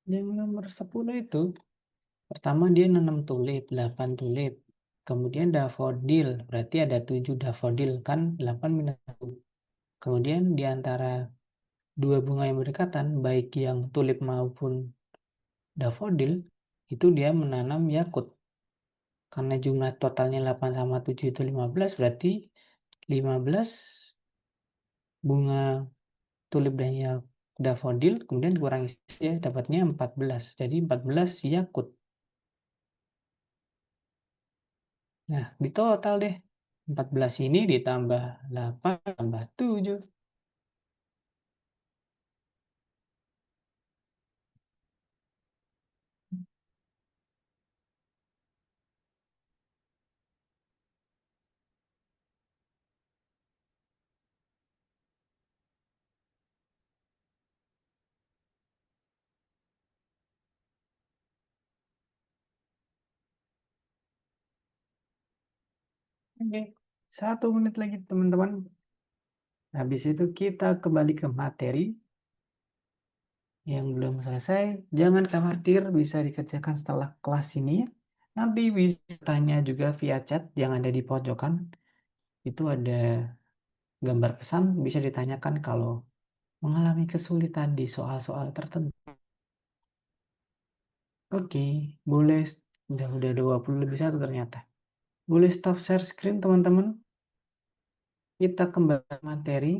Speaker 1: Yang nomor 10 itu, pertama dia nanam tulip, 8 tulip. Kemudian daffodil, berarti ada 7 daffodil, kan 8 minus 1. Kemudian di antara dua bunga yang berdekatan, baik yang tulip maupun daffodil, itu dia menanam yakut. Karena jumlah totalnya 8 sama 7 itu 15, berarti 15 bunga tulip dan daffodil, kemudian dikurangi ya, dapatnya 14. Jadi 14 yakut. Nah, di total deh. 14 ini ditambah 8 tambah 7. Oke, 1 menit lagi teman-teman. Habis itu kita kembali ke materi yang belum selesai. Jangan khawatir, bisa dikerjakan setelah kelas ini ya. Nanti bisa tanya juga via chat yang ada di pojokan. Itu ada gambar pesan, bisa ditanyakan kalau mengalami kesulitan di soal-soal tertentu. Oke, boleh. Udah 20 lebih 1 ternyata. Boleh stop share screen teman-teman. Kita kembali ke materi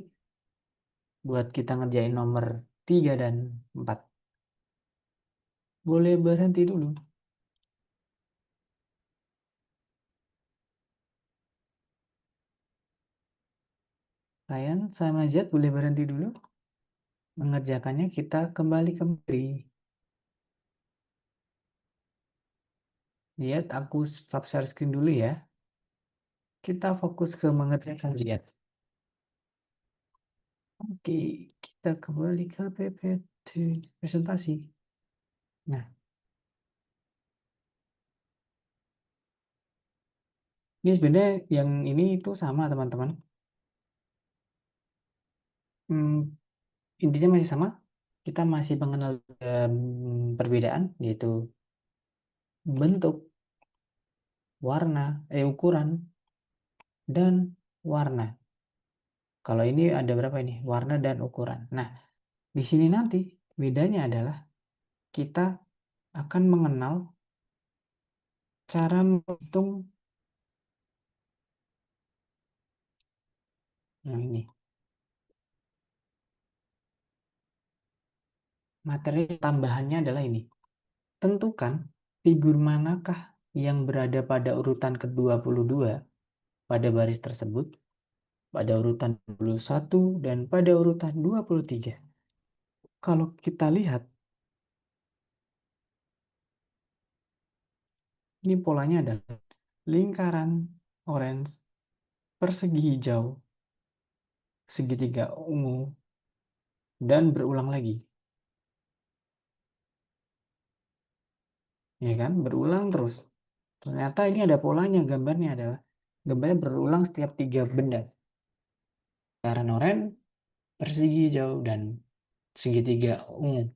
Speaker 1: buat kita ngerjain nomor 3 dan 4. Boleh berhenti dulu. Ryan sama Z boleh berhenti dulu. Mengerjakannya kita kembali ke materi. Lihat aku stop share screen dulu ya. Kita fokus ke mengerjakan Z. Oke, kita kembali ke PPT presentasi. Nah, ini sebenarnya yang ini itu sama teman-teman. Intinya masih sama. Kita masih mengenal perbedaan, yaitu bentuk, warna, ukuran, dan warna. Kalau ini ada berapa ini? Warna dan ukuran. Nah, di sini nanti bedanya adalah kita akan mengenal cara menghitung yang ini. Materi tambahannya adalah ini. Tentukan figur manakah yang berada pada urutan ke-22 pada baris tersebut, pada urutan 21 dan pada urutan 23. Kalau kita lihat, ini polanya adalah lingkaran orange, persegi hijau, segitiga ungu, dan berulang lagi. Ya kan? Berulang terus. Ternyata ini ada polanya, gambarnya berulang setiap 3 benda. Lingkaran oranye, persegi hijau, dan segitiga ungu.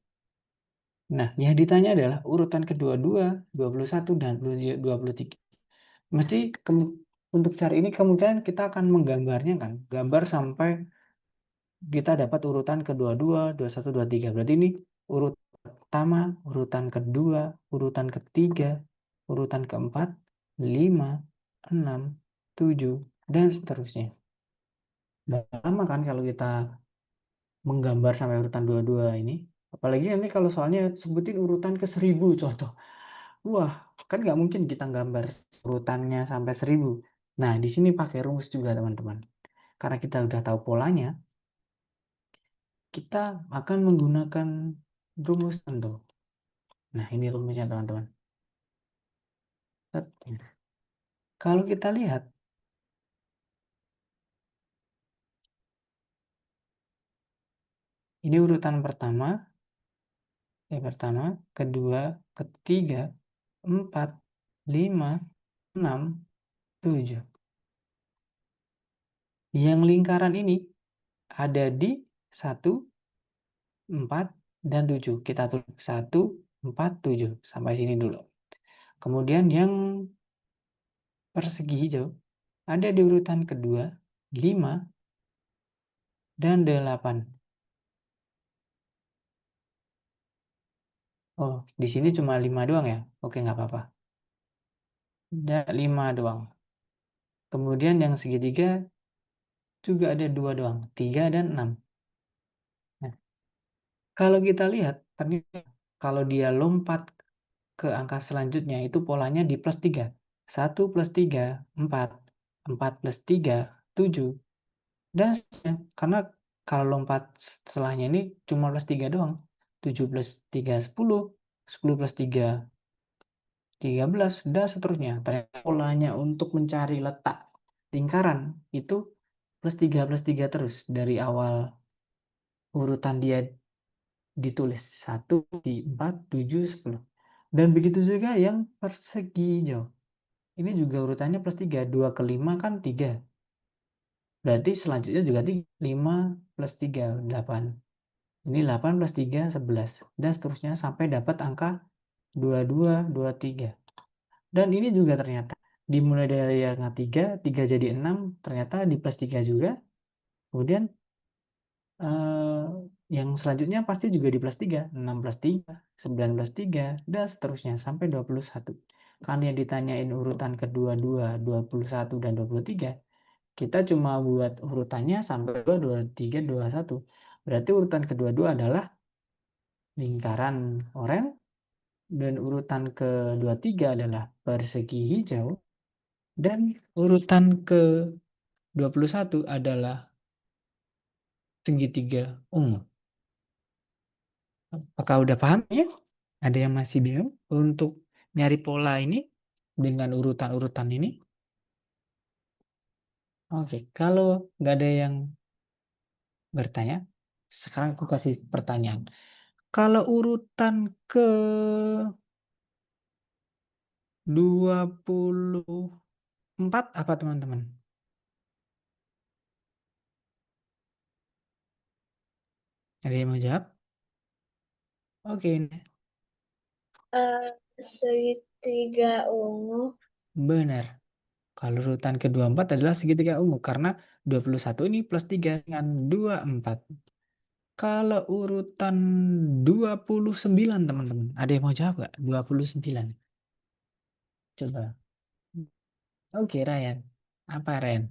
Speaker 1: Nah, yang ditanya adalah urutan ke-22, 21, dan 23. Mesti untuk cari ini kemungkinan kita akan menggambarnya kan. Gambar sampai kita dapat urutan ke-22, 21, 23. Berarti ini urutan pertama, urutan kedua, urutan ketiga, urutan keempat, 5, 6, 7, dan seterusnya. Lama kan kalau kita menggambar sampai urutan 22 ini. Apalagi nanti kalau soalnya sebutin urutan ke-1000 contoh. Wah, kan nggak mungkin kita gambar urutannya sampai 1000. Nah, di sini pakai rumus juga teman-teman. Karena kita udah tahu polanya, kita akan menggunakan rumus tentu. Nah, ini rumusnya teman-teman. Kalau kita lihat, ini urutan pertama, kedua, ketiga, 4, 5, 6, 7. Yang lingkaran ini ada di 1, 4, dan 7. Kita tulis 1, 4, 7. Sampai sini dulu. Kemudian yang persegi hijau ada di urutan kedua, 5 dan 8. Oh, di sini cuma 5 doang ya? Oke, nggak apa-apa. Ada 5 doang. Kemudian yang segitiga juga ada 2 doang, 3 dan 6. Nah, kalau kita lihat, ternyata kalau dia lompat ke angka selanjutnya itu polanya di plus 3. 1 plus 3, 4. 4 plus 3, 7. Dan seterusnya. Karena kalau lompat setelahnya ini cuma plus 3 doang. 7 plus 3, 10. 10 plus 3, 13. Dan seterusnya. Ternyata polanya untuk mencari letak lingkaran itu plus 3 terus. Dari awal urutan dia ditulis 1, 4, 7, 10. Dan begitu juga yang persegi hijau. Ini juga urutannya plus 3. 2 ke 5 kan 3. Berarti selanjutnya juga 3. 5 plus 3, 8. Ini 8 plus 3, 11. Dan seterusnya sampai dapat angka 22, 23. Dan ini juga ternyata dimulai dari angka 3, 3 jadi 6. Ternyata di plus 3 juga. Kemudian yang selanjutnya pasti juga di plus 3. 6 plus 3, 9 plus 3, dan seterusnya sampai 21. Kan yang ditanyain urutan kedua 2, 21, dan 23. Kita cuma buat urutannya sampai 2, 23, 21. Berarti urutan kedua-dua adalah lingkaran oranye. Dan urutan ke-23 adalah persegi hijau. Dan urutan ke-21 adalah segitiga ungu. Apakah udah paham ya? Ada yang masih bingung untuk nyari pola ini dengan urutan-urutan ini? Oke, kalau nggak ada yang bertanya, sekarang aku kasih pertanyaan. Kalau urutan ke-24 apa teman-teman? Ada yang mau jawab? Oke,
Speaker 4: Segitiga ungu.
Speaker 1: benar. Kalau urutan ke-24 adalah segitiga ungu karena 21 ini plus 3 dengan 24. Kalau urutan 29 teman-teman, ada yang mau jawab nggak? 29. Coba. Oke, Ryan. Apa, Ryan?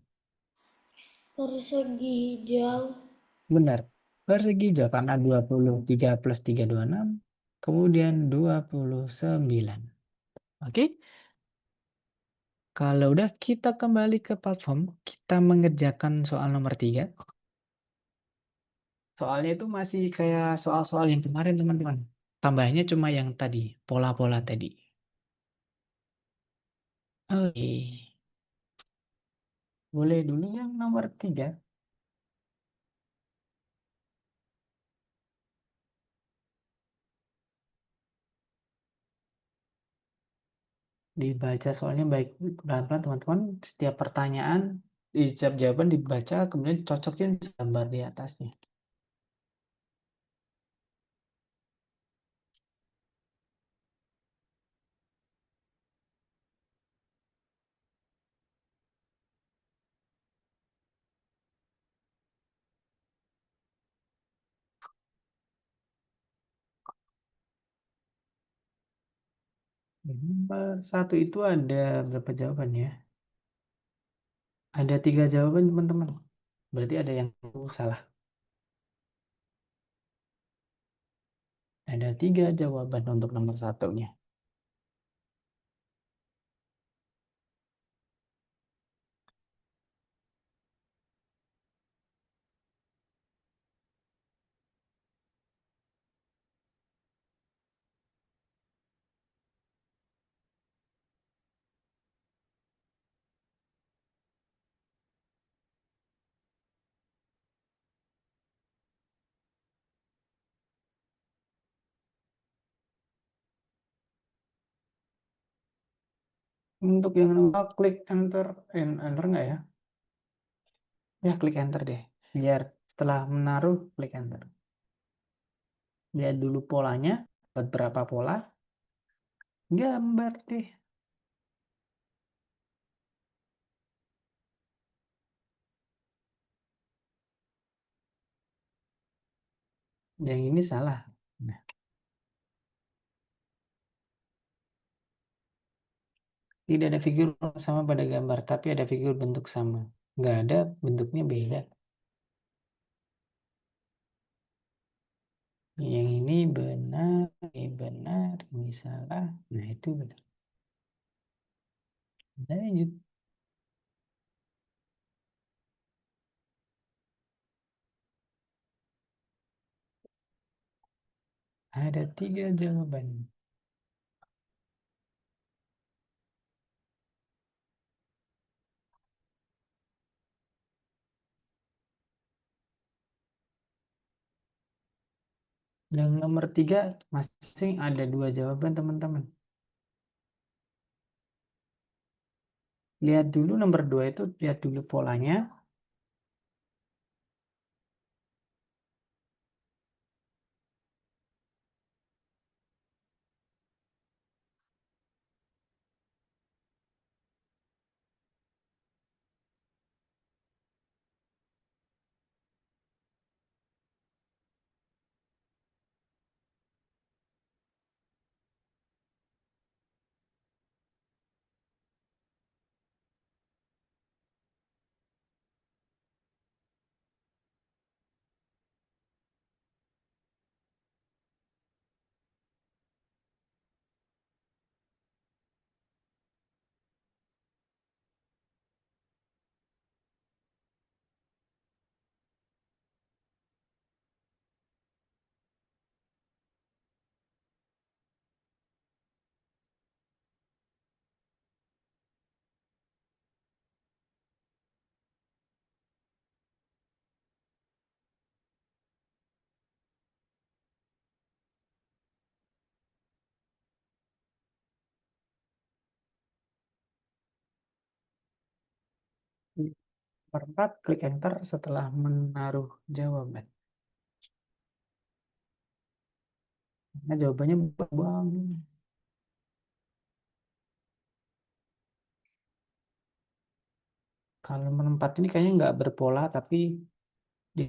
Speaker 4: Persegi hijau.
Speaker 1: Benar. Persegi hijau karena 23 plus 3, 26. Kemudian 29. Oke. Kalau udah kita kembali ke platform, kita mengerjakan soal nomor 3. Soalnya itu masih kayak soal-soal yang kemarin teman-teman. Tambahnya cuma yang tadi, pola-pola tadi. Oke. Boleh dulu yang nomor 3. Dibaca soalnya baik pelan-pelan teman-teman. Setiap pertanyaan, setiap jawaban dibaca, kemudian cocokin gambar di atasnya. Nomor 1 itu ada berapa jawaban ya? Ada 3 jawaban teman-teman. Berarti ada yang salah. Ada 3 jawaban untuk nomor 1-nya. Untuk yang nomor klik enter, enter nggak ya? Ya klik enter deh. Biar setelah menaruh klik enter. Lihat dulu polanya, buat berapa pola, gambar deh. Yang ini salah. Nah, tidak ada figur sama pada gambar, tapi ada figur bentuk sama. Nggak ada, bentuknya beda. Yang ini benar, ini salah. Nah, itu benar. Lanjut. Ada 3 jawaban. Yang nomor 3 masing ada 2 jawaban, teman-teman. Lihat dulu nomor 2 itu, lihat dulu polanya. Nomor 4, klik enter setelah menaruh jawaban. Nah, jawabannya bang. Kalau nomor 4 ini kayaknya nggak berpola, tapi di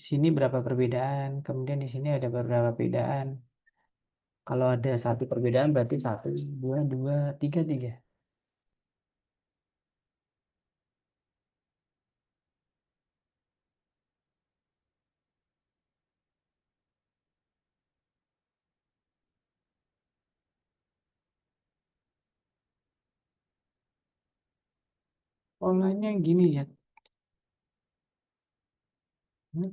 Speaker 1: sini berapa perbedaan, kemudian di sini ada beberapa perbedaan. Kalau ada 1 perbedaan berarti 1, 2, 2, 3, 3. Polanya gini ya. Hmm,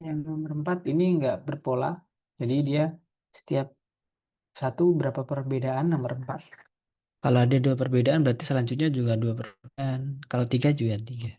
Speaker 1: Yang nomor 4 ini nggak berpola, jadi dia setiap 1 berapa perbedaan nomor 4. Kalau ada 2 perbedaan berarti selanjutnya juga 2 perbedaan. Kalau 3 juga 3.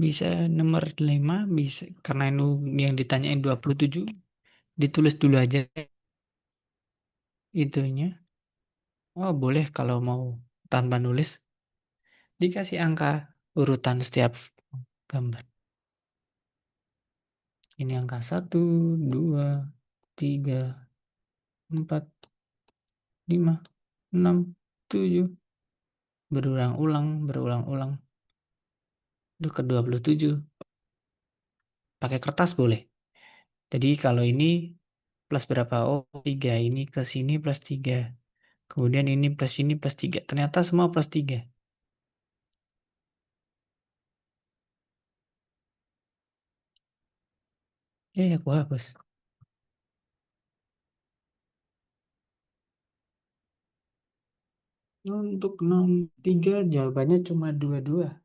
Speaker 1: bisa nomor 5 bisa karena itu yang ditanyain 27 ditulis dulu aja itunya. Oh, boleh kalau mau tanpa nulis dikasih angka urutan setiap gambar. Ini angka 1, 2, 3, 4, 5, 6, 7. Berulang-ulang. Itu ke 27. Pakai kertas boleh. Jadi kalau ini plus berapa? Oh, 3. Ini ke sini plus 3. Kemudian ini plus ini plus 3. Ternyata semua plus 3. Aku hapus. Untuk 63 jawabannya cuma 22.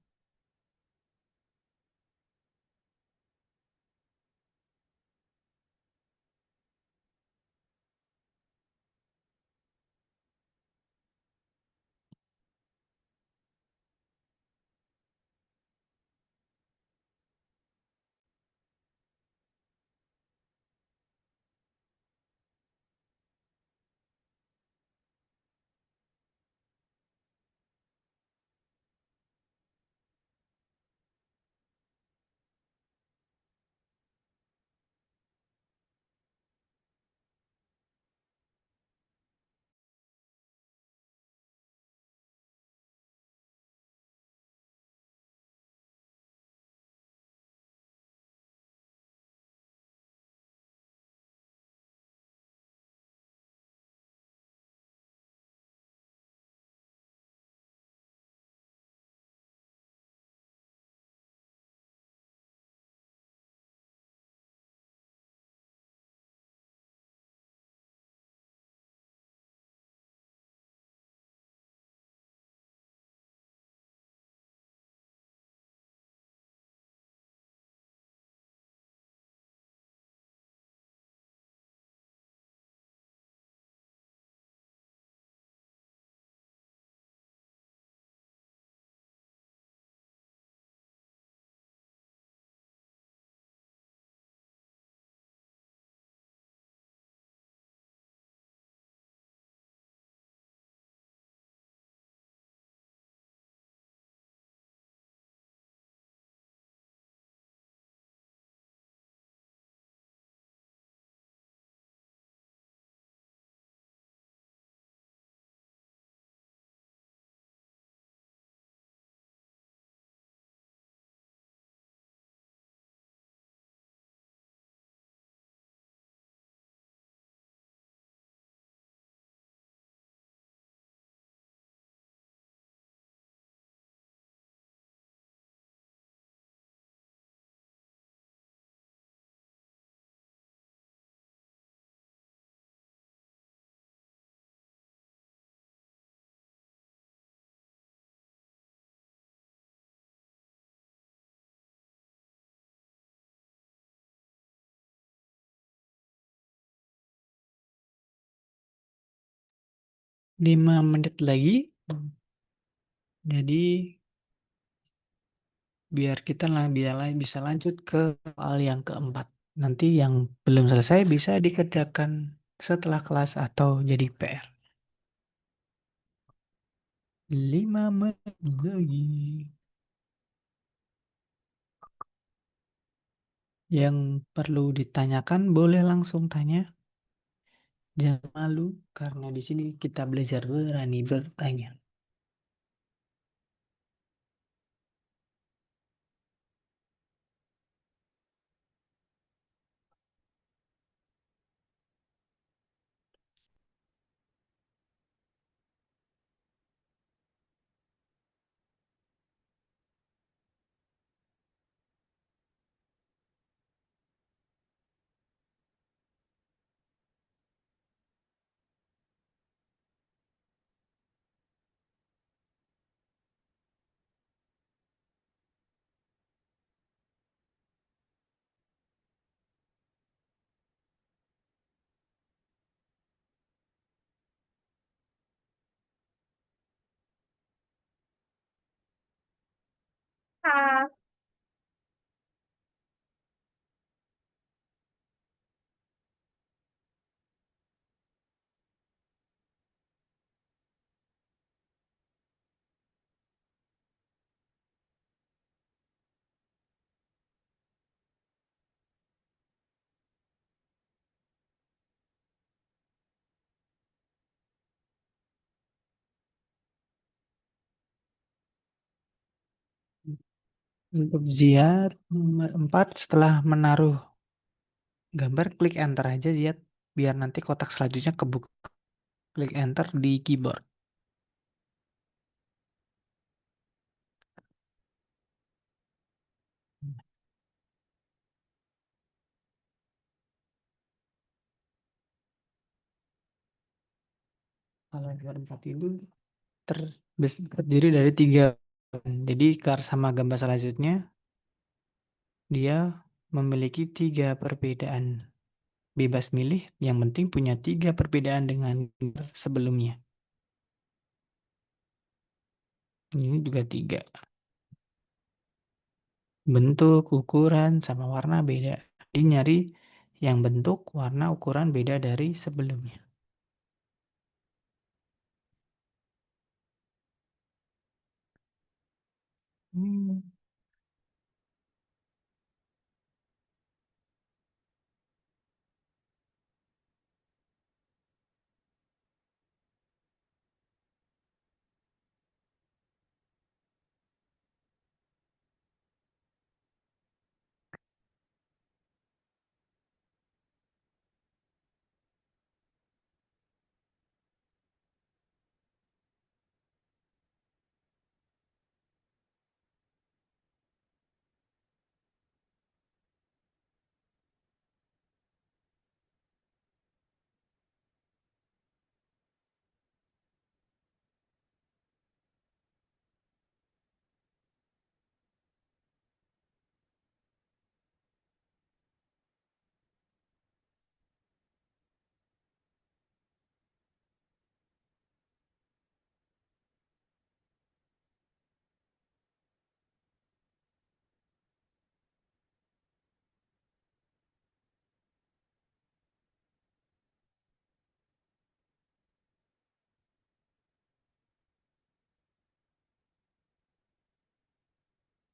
Speaker 1: Lima menit lagi. Jadi biar kita bisa lanjut ke soal yang keempat. Nanti yang belum selesai bisa dikerjakan setelah kelas atau jadi PR. 5 menit lagi. Yang perlu ditanyakan boleh langsung tanya. Jangan malu karena di sini kita belajar berani bertanya.
Speaker 3: Ah,
Speaker 1: Untuk Ziad nomor 4 setelah menaruh gambar klik enter aja Ziad biar nanti kotak selanjutnya kebuka. Klik enter di keyboard. Kalau gambar 4 itu terdiri dari 3. Jadi sama gambar selanjutnya dia memiliki 3 perbedaan. Bebas milih, yang penting punya 3 perbedaan dengan gambar sebelumnya. Ini juga 3. Bentuk, ukuran, sama warna beda. Jadi nyari yang bentuk, warna, ukuran beda dari sebelumnya. Hmm.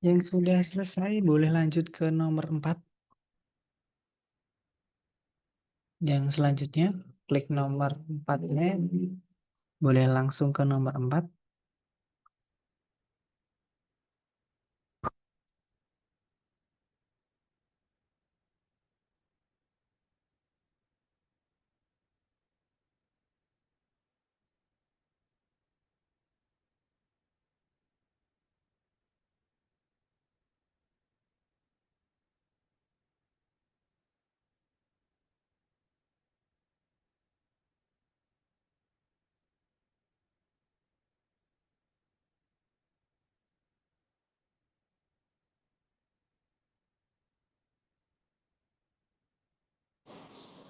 Speaker 1: Yang sudah selesai boleh lanjut ke nomor 4. Yang selanjutnya klik nomor 4-nya, boleh langsung ke nomor 4.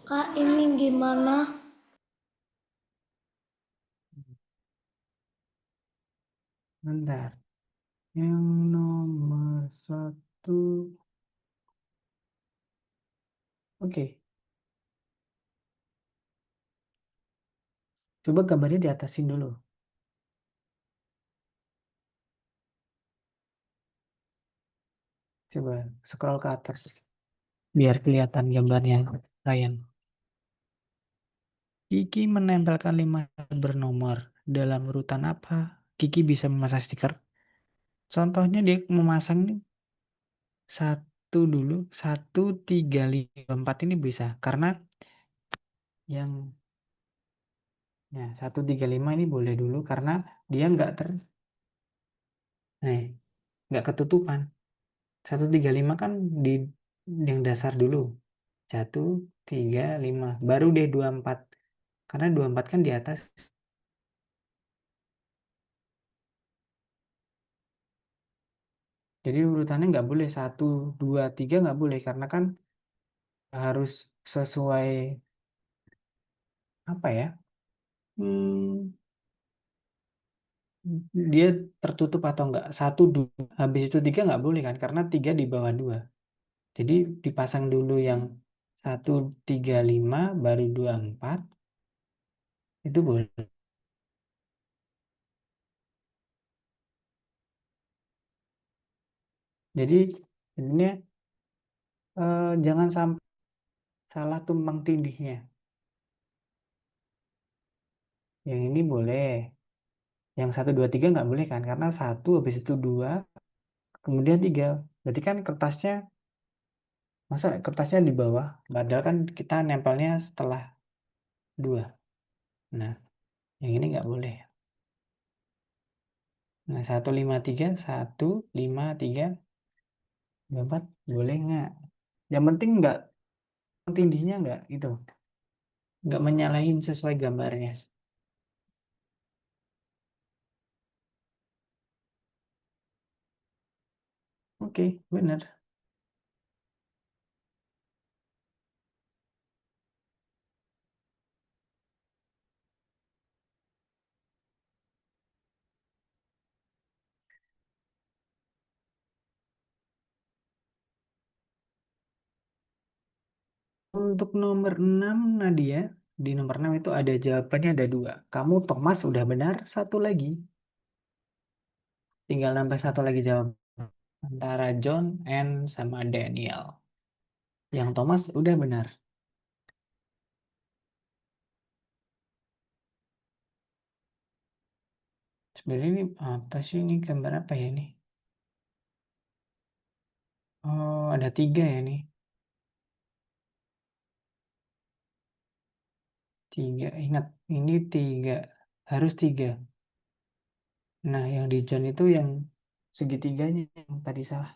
Speaker 4: Kak, ini gimana?
Speaker 1: Bentar. Yang nomor 1. Oke. Coba gambarnya diatasin dulu. Coba scroll ke atas. Biar kelihatan gambarnya, Ryan. Kiki menempelkan 5 bernomor. Dalam urutan apa? Kiki bisa memasang stiker. Contohnya dia memasang nih, 1 dulu. 1, 3, 5, 4 ini bisa. Karena yang 1, 3, 5 ini boleh dulu. Karena dia nggak ketutupan. 1, 3, 5 kan di yang dasar dulu. 1, 3, 5. Baru deh 2, 4. Karena 2, 4 kan di atas. Jadi urutannya nggak boleh 1, 2, 3 nggak boleh. Karena kan harus sesuai apa ya? Hmm, dia tertutup atau enggak. 1, 2. Habis itu 3 nggak boleh kan? Karena 3 di bawah 2. Jadi dipasang dulu yang 1, 3, 5. Baru 2, 4. Itu boleh. Jadi ini jangan sampai salah tumpang tindihnya. Yang ini boleh. Yang 1, 2, 3 nggak boleh kan? Karena 1 habis itu 2. kemudian 3. Berarti kan masa kertasnya di bawah, padahal kan kita nempelnya setelah 2. Nah, yang ini nggak boleh. Nah, 153, 153, 4, boleh nggak? Yang penting nggak, tindihnya nggak itu. Nggak menyalahin sesuai gambarnya. Oke, benar. Untuk nomor 6, Nadia, di nomor 6 itu ada jawabannya ada 2. Kamu Thomas udah benar, satu lagi. Tinggal nambah satu lagi jawab. Antara John, Anne, sama Daniel. Yang Thomas udah benar. Sebenarnya ini apa sih, ini gambar apa ya ini? Oh, ada 3 ya nih. 3, ingat. Ini 3. Harus 3. Nah, yang di John itu yang segitiganya yang tadi salah.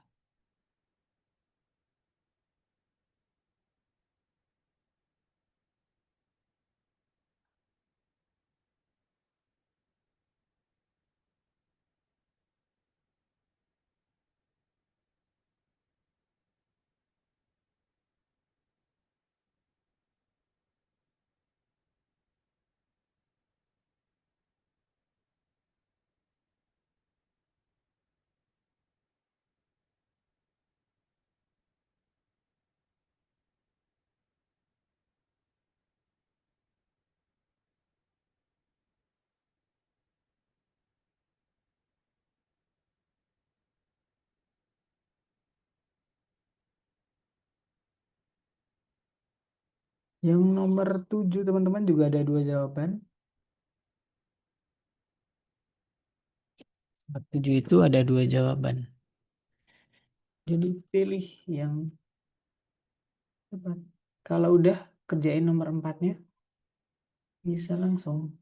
Speaker 1: Yang nomor 7, teman-teman, juga ada 2 jawaban. Nomor 7 itu ada 2 jawaban. Jadi pilih yang tepat. Kalau udah kerjain nomor 4-nya, bisa langsung.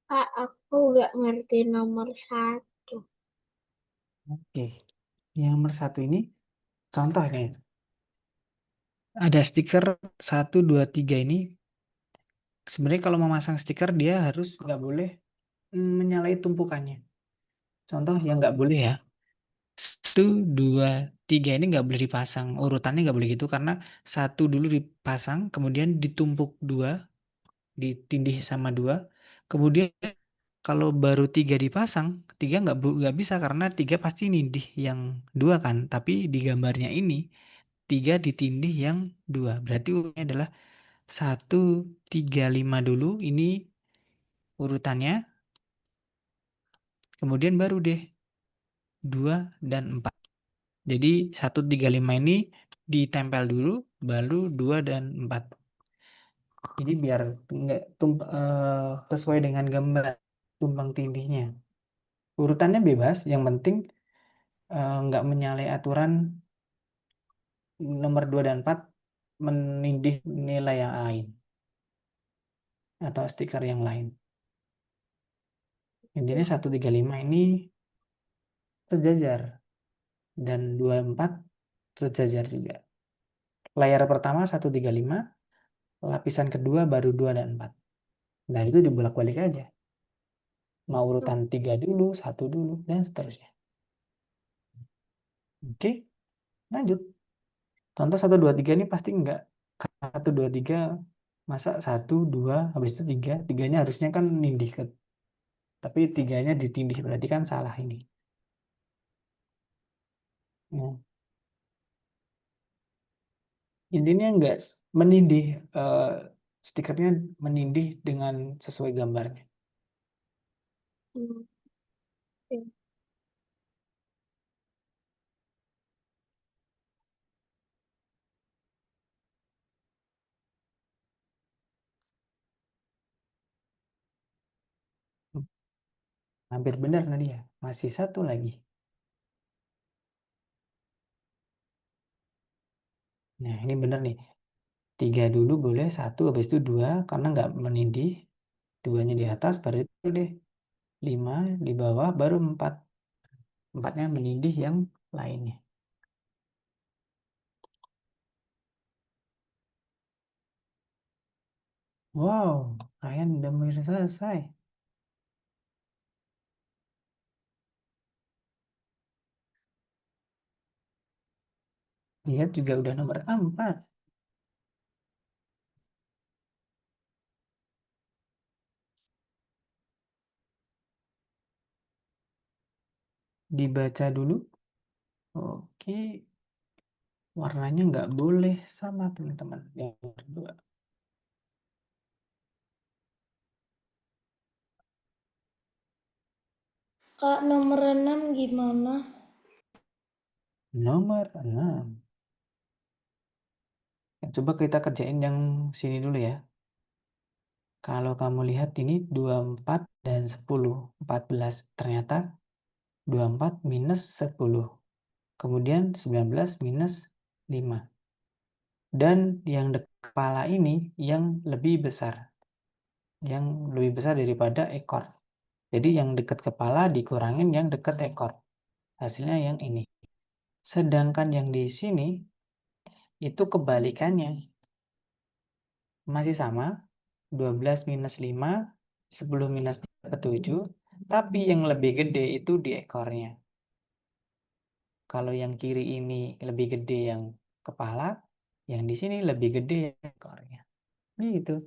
Speaker 4: Kak, aku nggak ngerti nomor 1.
Speaker 1: Oke. Yang nomor 1 ini contohnya. Ada stiker 1, 2, 3 ini. Sebenarnya kalau memasang stiker dia harus nggak boleh menyalahi tumpukannya. Contoh yang nggak boleh ya. 1, 2, 3 ini nggak boleh dipasang. Urutannya nggak boleh gitu karena 1 dulu dipasang, kemudian ditumpuk 2, ditindih sama 2. Kemudian kalau baru 3 dipasang, 3 nggak bisa karena 3 pasti nindih yang 2 kan. Tapi di gambarnya ini 3 ditindih yang 2. Berarti urutannya adalah 1, 3, 5 dulu. Ini urutannya. Kemudian baru deh 2 dan 4. Jadi 1, 3, 5 ini ditempel dulu, baru 2 dan 4. Jadi biar nggak sesuai dengan gambar tumpang tindihnya. Urutannya bebas, yang penting nggak menyalahi aturan nomor 2 dan 4 menindih nilai yang lain atau stiker yang lain. Intinya 1, 3, 5 ini sejajar. dan 24 sejajar juga. Layar pertama 135, lapisan kedua baru 2 dan 4. Nah, itu dibolak-balik aja. Mau urutan 3 dulu, 1 dulu, dan seterusnya. Oke, lanjut. Contoh 1, 2, 3 ini pasti enggak. 1, 2, 3, masa 1, 2, habis itu 3. Tiganya harusnya kan nindih ke. Tapi tiganya ditindih, berarti kan salah ini. Nah, intinya enggak menindih, stikernya menindih dengan sesuai gambarnya.
Speaker 4: Hmm. Oke.
Speaker 1: Hampir benar Nadia. Masih satu lagi. Nah, ini benar nih. 3 dulu boleh, 1 habis itu 2 karena nggak menindih. 2-nya di atas, baru itu deh. 5 di bawah, baru 4. 4-nya menindih yang lainnya. Wow, kalian udah mulai selesai. Lihat juga udah nomor 4. Dibaca dulu. Oke, warnanya nggak boleh sama teman-teman. Yang kedua.
Speaker 4: Kak, nomor 6 gimana?
Speaker 1: Nomor 6. Coba kita kerjain yang sini dulu ya. Kalau kamu lihat ini 24 dan 10, 14. Ternyata 24 minus 10. Kemudian 19 minus 5. Dan yang dekat kepala ini yang lebih besar. Yang lebih besar daripada ekor. Jadi yang dekat kepala dikurangin yang dekat ekor. Hasilnya yang ini. Sedangkan yang di sini itu kebalikannya. Masih sama. 12 minus 5, 10 minus 3 7. Tapi yang lebih gede itu di ekornya. Kalau yang kiri ini lebih gede yang kepala, yang di sini lebih gede yang ekornya. Gitu.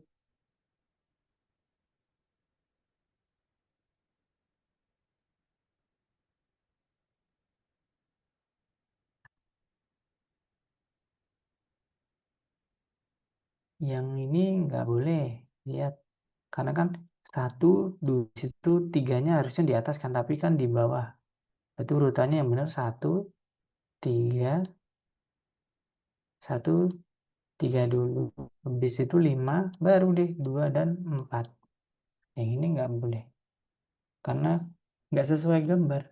Speaker 1: Yang ini nggak boleh. Lihat. Karena kan 1, 2, situ 3-nya harusnya di atas kan, tapi kan di bawah. Itu urutannya yang benar 1, 3, 1, 3 dulu. Habis itu 5, baru deh 2 dan 4. Yang ini nggak boleh. Karena nggak sesuai gambar.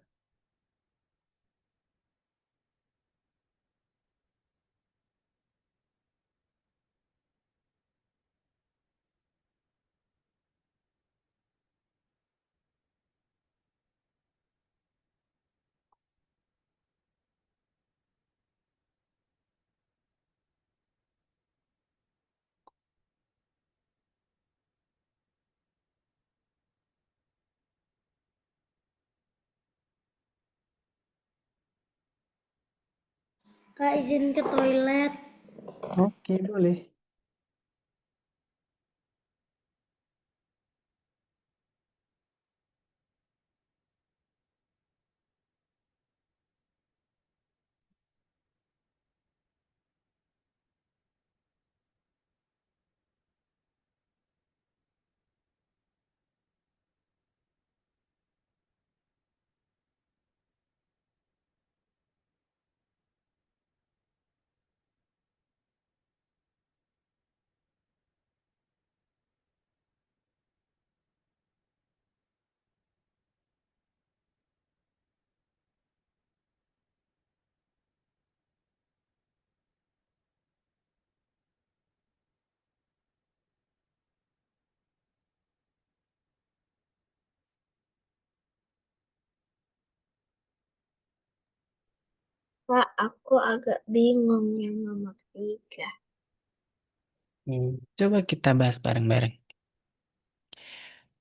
Speaker 4: Kak, izin ke toilet.
Speaker 1: Oke, boleh.
Speaker 4: Kak, aku agak bingung yang nomor 3.
Speaker 1: Coba kita bahas bareng-bareng.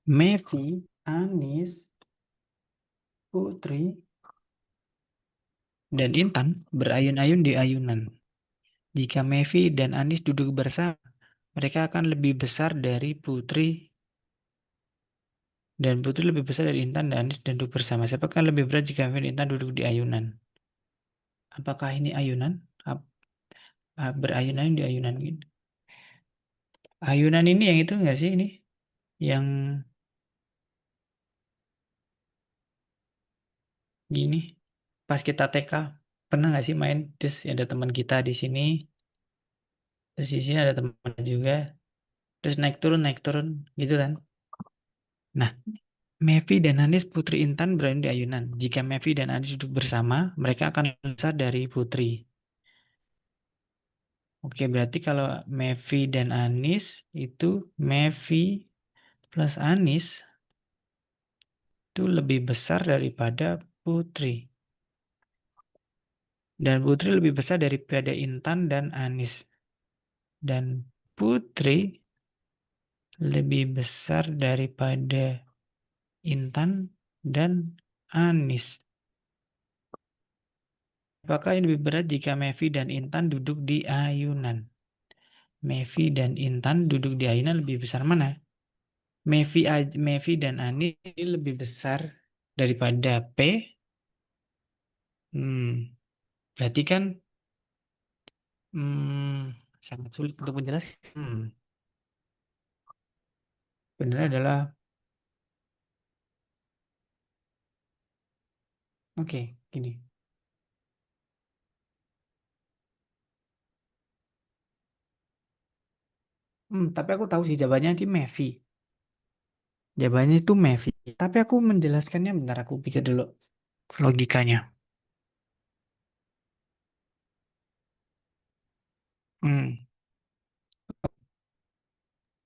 Speaker 1: Mevi, Anis, Putri, dan Intan berayun-ayun di ayunan. Jika Mevi dan Anis duduk bersama, mereka akan lebih besar dari Putri, dan Putri lebih besar dari Intan dan Anis dan duduk bersama. Siapakah lebih berat jika Mevi dan Intan duduk di ayunan? Apakah ini ayunan? Berayun-ayun di ayunan gitu. Ayunan ini yang itu enggak sih ini? Yang gini. Pas kita TK, pernah nggak sih main? Terus ada teman kita di sini, terus di sini ada teman juga, terus naik turun, gitu kan? Nah, Mevi dan Anis Putri Intan berada di ayunan. Jika Mevi dan Anis duduk bersama, mereka akan lebih besar dari Putri. Oke, berarti kalau Mevi dan Anis itu Mevi plus Anis itu lebih besar daripada Putri. Dan Putri lebih besar daripada Intan dan Anis. Dan Putri lebih besar daripada Intan dan Anis. Apakah yang lebih berat jika Mevi dan Intan duduk di ayunan? Mevi dan Intan duduk di ayunan lebih besar mana? Mevi dan Anis ini lebih besar daripada P. Berarti kan sangat sulit untuk menjelaskan. Benar adalah oke, gini. Tapi aku tahu sih jawabannya di Mevi. Jawabannya itu Mevi. Tapi aku menjelaskannya bentar, aku pikir dulu logikanya. Hmm,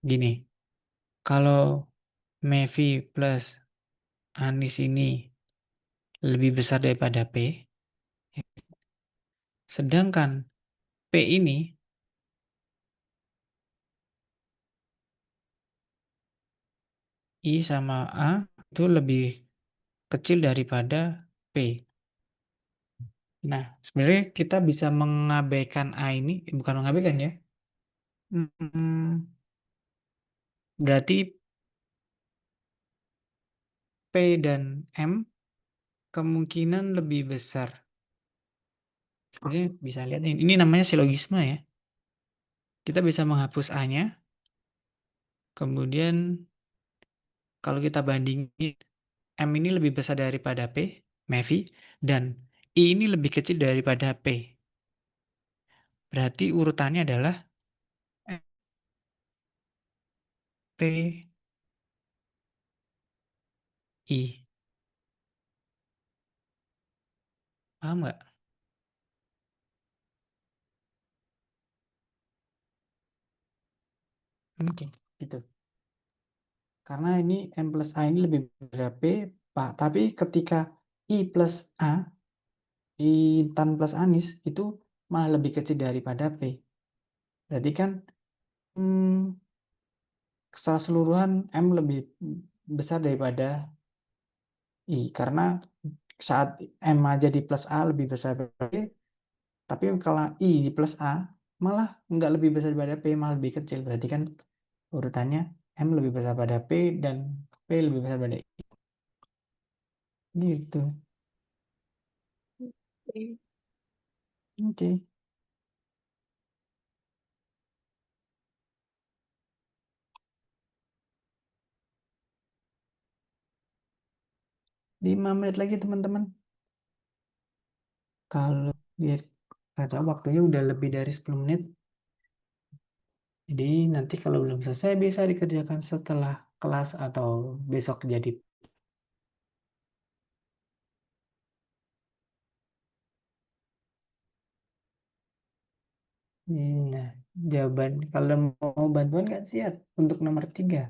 Speaker 1: Gini, kalau Mevi plus Anis ini lebih besar daripada P, sedangkan P ini I sama A itu lebih kecil daripada P. Nah, sebenarnya kita bisa mengabaikan A ini, bukan mengabaikan ya. Hmm, Berarti P dan M kemungkinan lebih besar. Sebenarnya bisa lihat ini namanya silogisme ya. Kita bisa menghapus A-nya, kemudian kalau kita bandingin M ini lebih besar daripada P, Mevi, dan I ini lebih kecil daripada P. Berarti urutannya adalah P, I. Paham nggak? Oke, gitu. Karena ini M plus A ini lebih besar dari P, Pak. Tapi ketika I plus A, Intan plus Anis, itu malah lebih kecil daripada P. Berarti kan hmm, secara keseluruhan M lebih besar daripada I. Karena saat M aja di plus A lebih besar daripada P, tapi kalau I di plus A malah nggak lebih besar daripada P, malah lebih kecil. Berarti kan urutannya M lebih besar pada P dan P lebih besar pada I. Gitu. Oke. 5 menit lagi teman-teman. Kalau lihat kata waktunya udah lebih dari 10 menit. Jadi nanti kalau belum selesai bisa dikerjakan setelah kelas atau besok jadi. Nah, jawaban kalau mau bantuan nggak siap untuk nomor 3.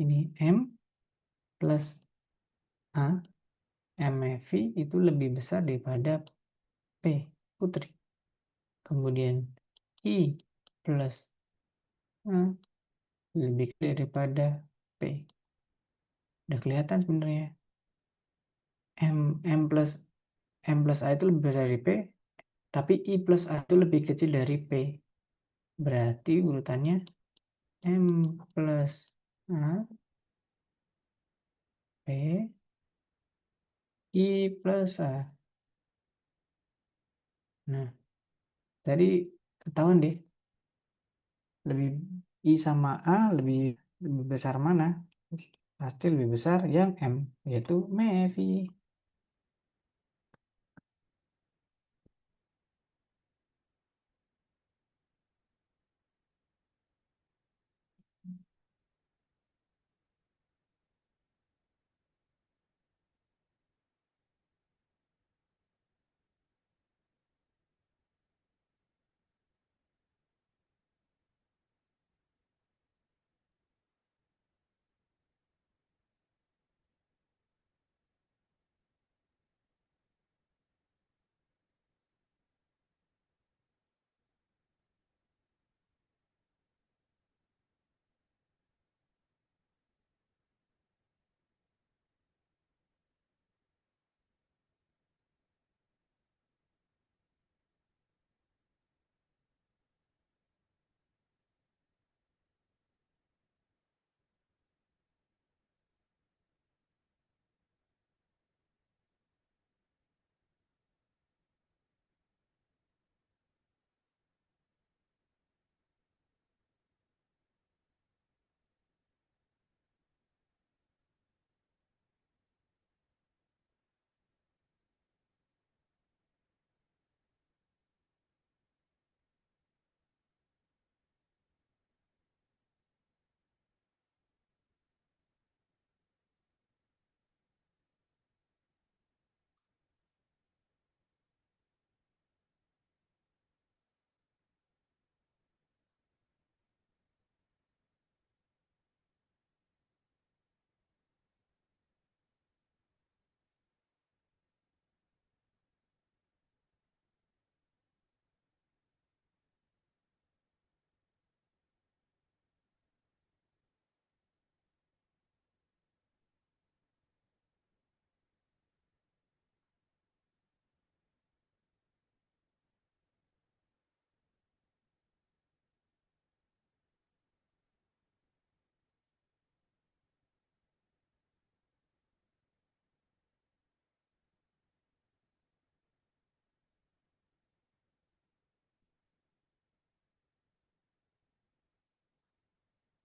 Speaker 1: Ini M plus A MV itu lebih besar daripada P, Putri. Kemudian I plus A lebih gede daripada P. Udah kelihatan sebenarnya. M plus A itu lebih besar dari P, tapi I plus A itu lebih kecil dari P. Berarti urutannya M plus A, P, I plus A. Nah, tadi ketahuan deh, lebih I sama A lebih besar mana? Pasti lebih besar yang M, yaitu Mevi.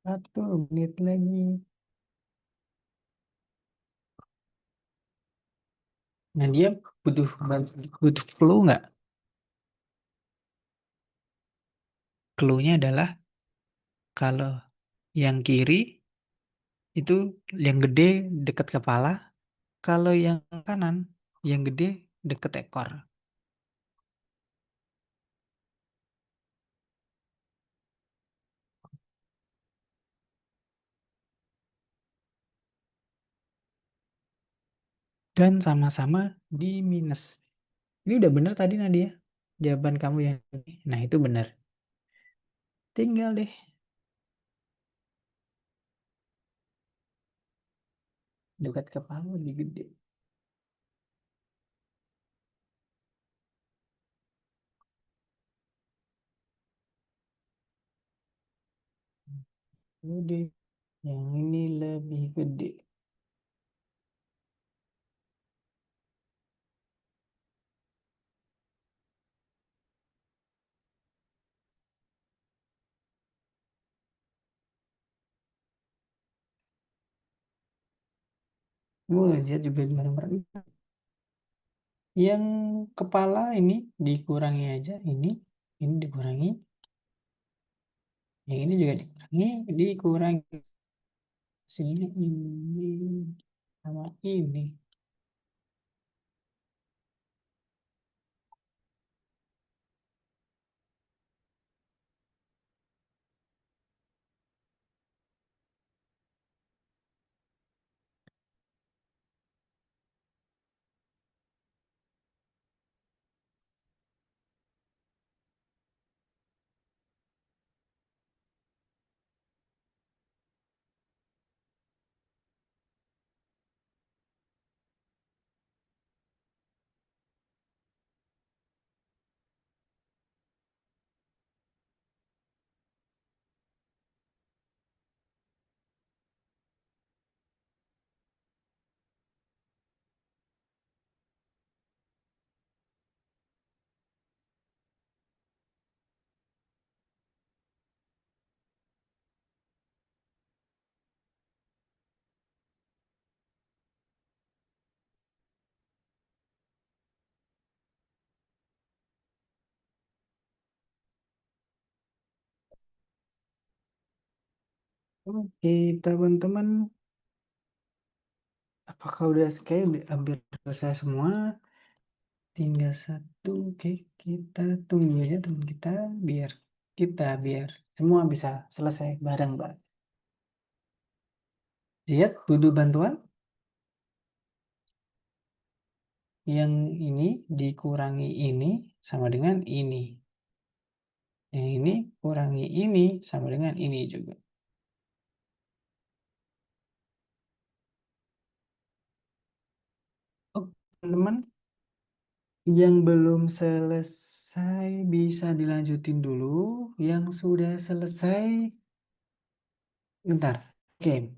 Speaker 1: Satu menit lagi. Nah, dia butuh butuh clue nggak? Clue-nya adalah kalau yang kiri itu yang gede dekat kepala, kalau yang kanan yang gede dekat ekor. Dan sama-sama di minus. Ini udah benar tadi Nadia. Jawaban kamu yang ini. Nah, itu benar. Tinggal deh. Dekat kepala lebih gede. Gede. Yang ini lebih gede. Lihat juga gimana mereka. Yang kepala ini dikurangi aja. Ini dikurangi. Yang ini juga dikurangi. Sini ini sama ini. Oke, teman-teman, apakah udah hampir selesai semua? Tinggal satu. Oke, kita tunggu aja teman kita biar semua bisa selesai bareng-bareng. Lihat, butuh bantuan? Yang ini dikurangi ini sama dengan ini. Yang ini kurangi ini sama dengan ini juga. Oke, teman-teman, yang belum selesai bisa dilanjutin dulu. Yang sudah selesai, bentar. Oke,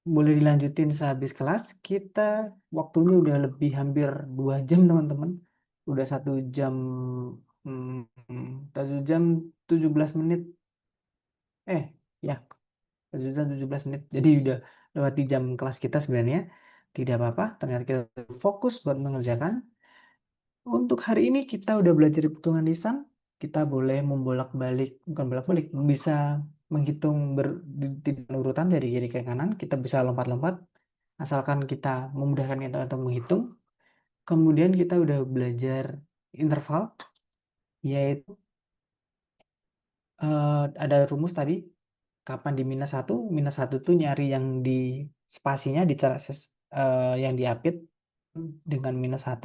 Speaker 1: boleh dilanjutin sehabis kelas. Kita waktunya udah lebih hampir 2 jam, teman-teman. Udah 1 jam, 1 jam 17 menit. Ya, 1 jam 17 menit. Jadi udah lewati jam kelas kita sebenarnya. Tidak apa-apa, ternyata kita fokus buat mengerjakan. Untuk hari ini kita udah belajar hitungan lisan. Kita boleh bukan bolak-balik, bisa menghitung tidak urutan dari kiri ke kanan. Kita bisa lompat-lompat, asalkan kita memudahkan kita untuk menghitung. Kemudian kita udah belajar interval, yaitu ada rumus tadi. Kapan di minus satu tuh nyari yang di spasinya yang diapit dengan minus 1.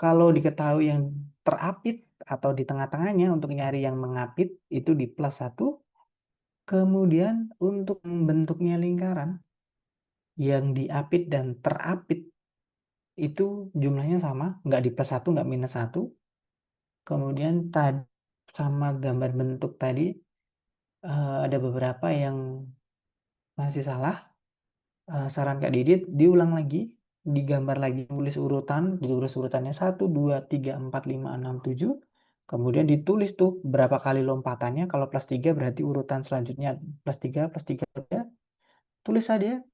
Speaker 1: Kalau diketahui yang terapit atau di tengah-tengahnya untuk nyari yang mengapit itu di plus 1. Kemudian untuk membentuknya lingkaran yang diapit dan terapit itu jumlahnya sama, nggak di plus 1, nggak minus 1. Kemudian tadi sama gambar bentuk tadi ada beberapa yang masih salah. Saran Kak Didit diulang lagi, digambar lagi, tulis urutannya 1, 2, 3, 4, 5, 6, 7. Kemudian ditulis tuh berapa kali lompatannya. Kalau plus 3 berarti urutan selanjutnya plus 3, plus 3, tulis saja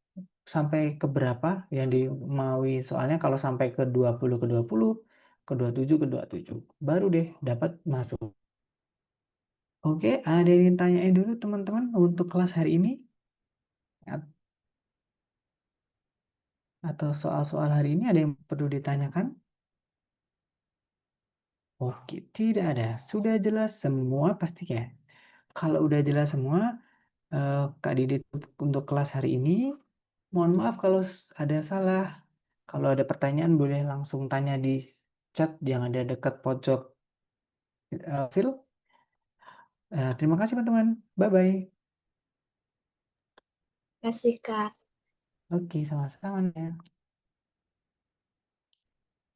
Speaker 1: sampai ke berapa yang dimaui. Soalnya kalau sampai ke 20, ke 20, ke 27, ke 27, baru deh dapat masuk. Oke, ada yang tanyain dulu teman-teman untuk kelas hari ini? Atau soal-soal hari ini ada yang perlu ditanyakan? Oke, tidak ada. Sudah jelas semua pastinya. Kalau udah jelas semua, Kak Didit untuk kelas hari ini, mohon maaf kalau ada salah. Kalau ada pertanyaan boleh langsung tanya di chat yang ada dekat pojok file. Terima kasih teman-teman. Bye-bye.
Speaker 4: Kasih Kak.
Speaker 1: Oke, sama-sama ya.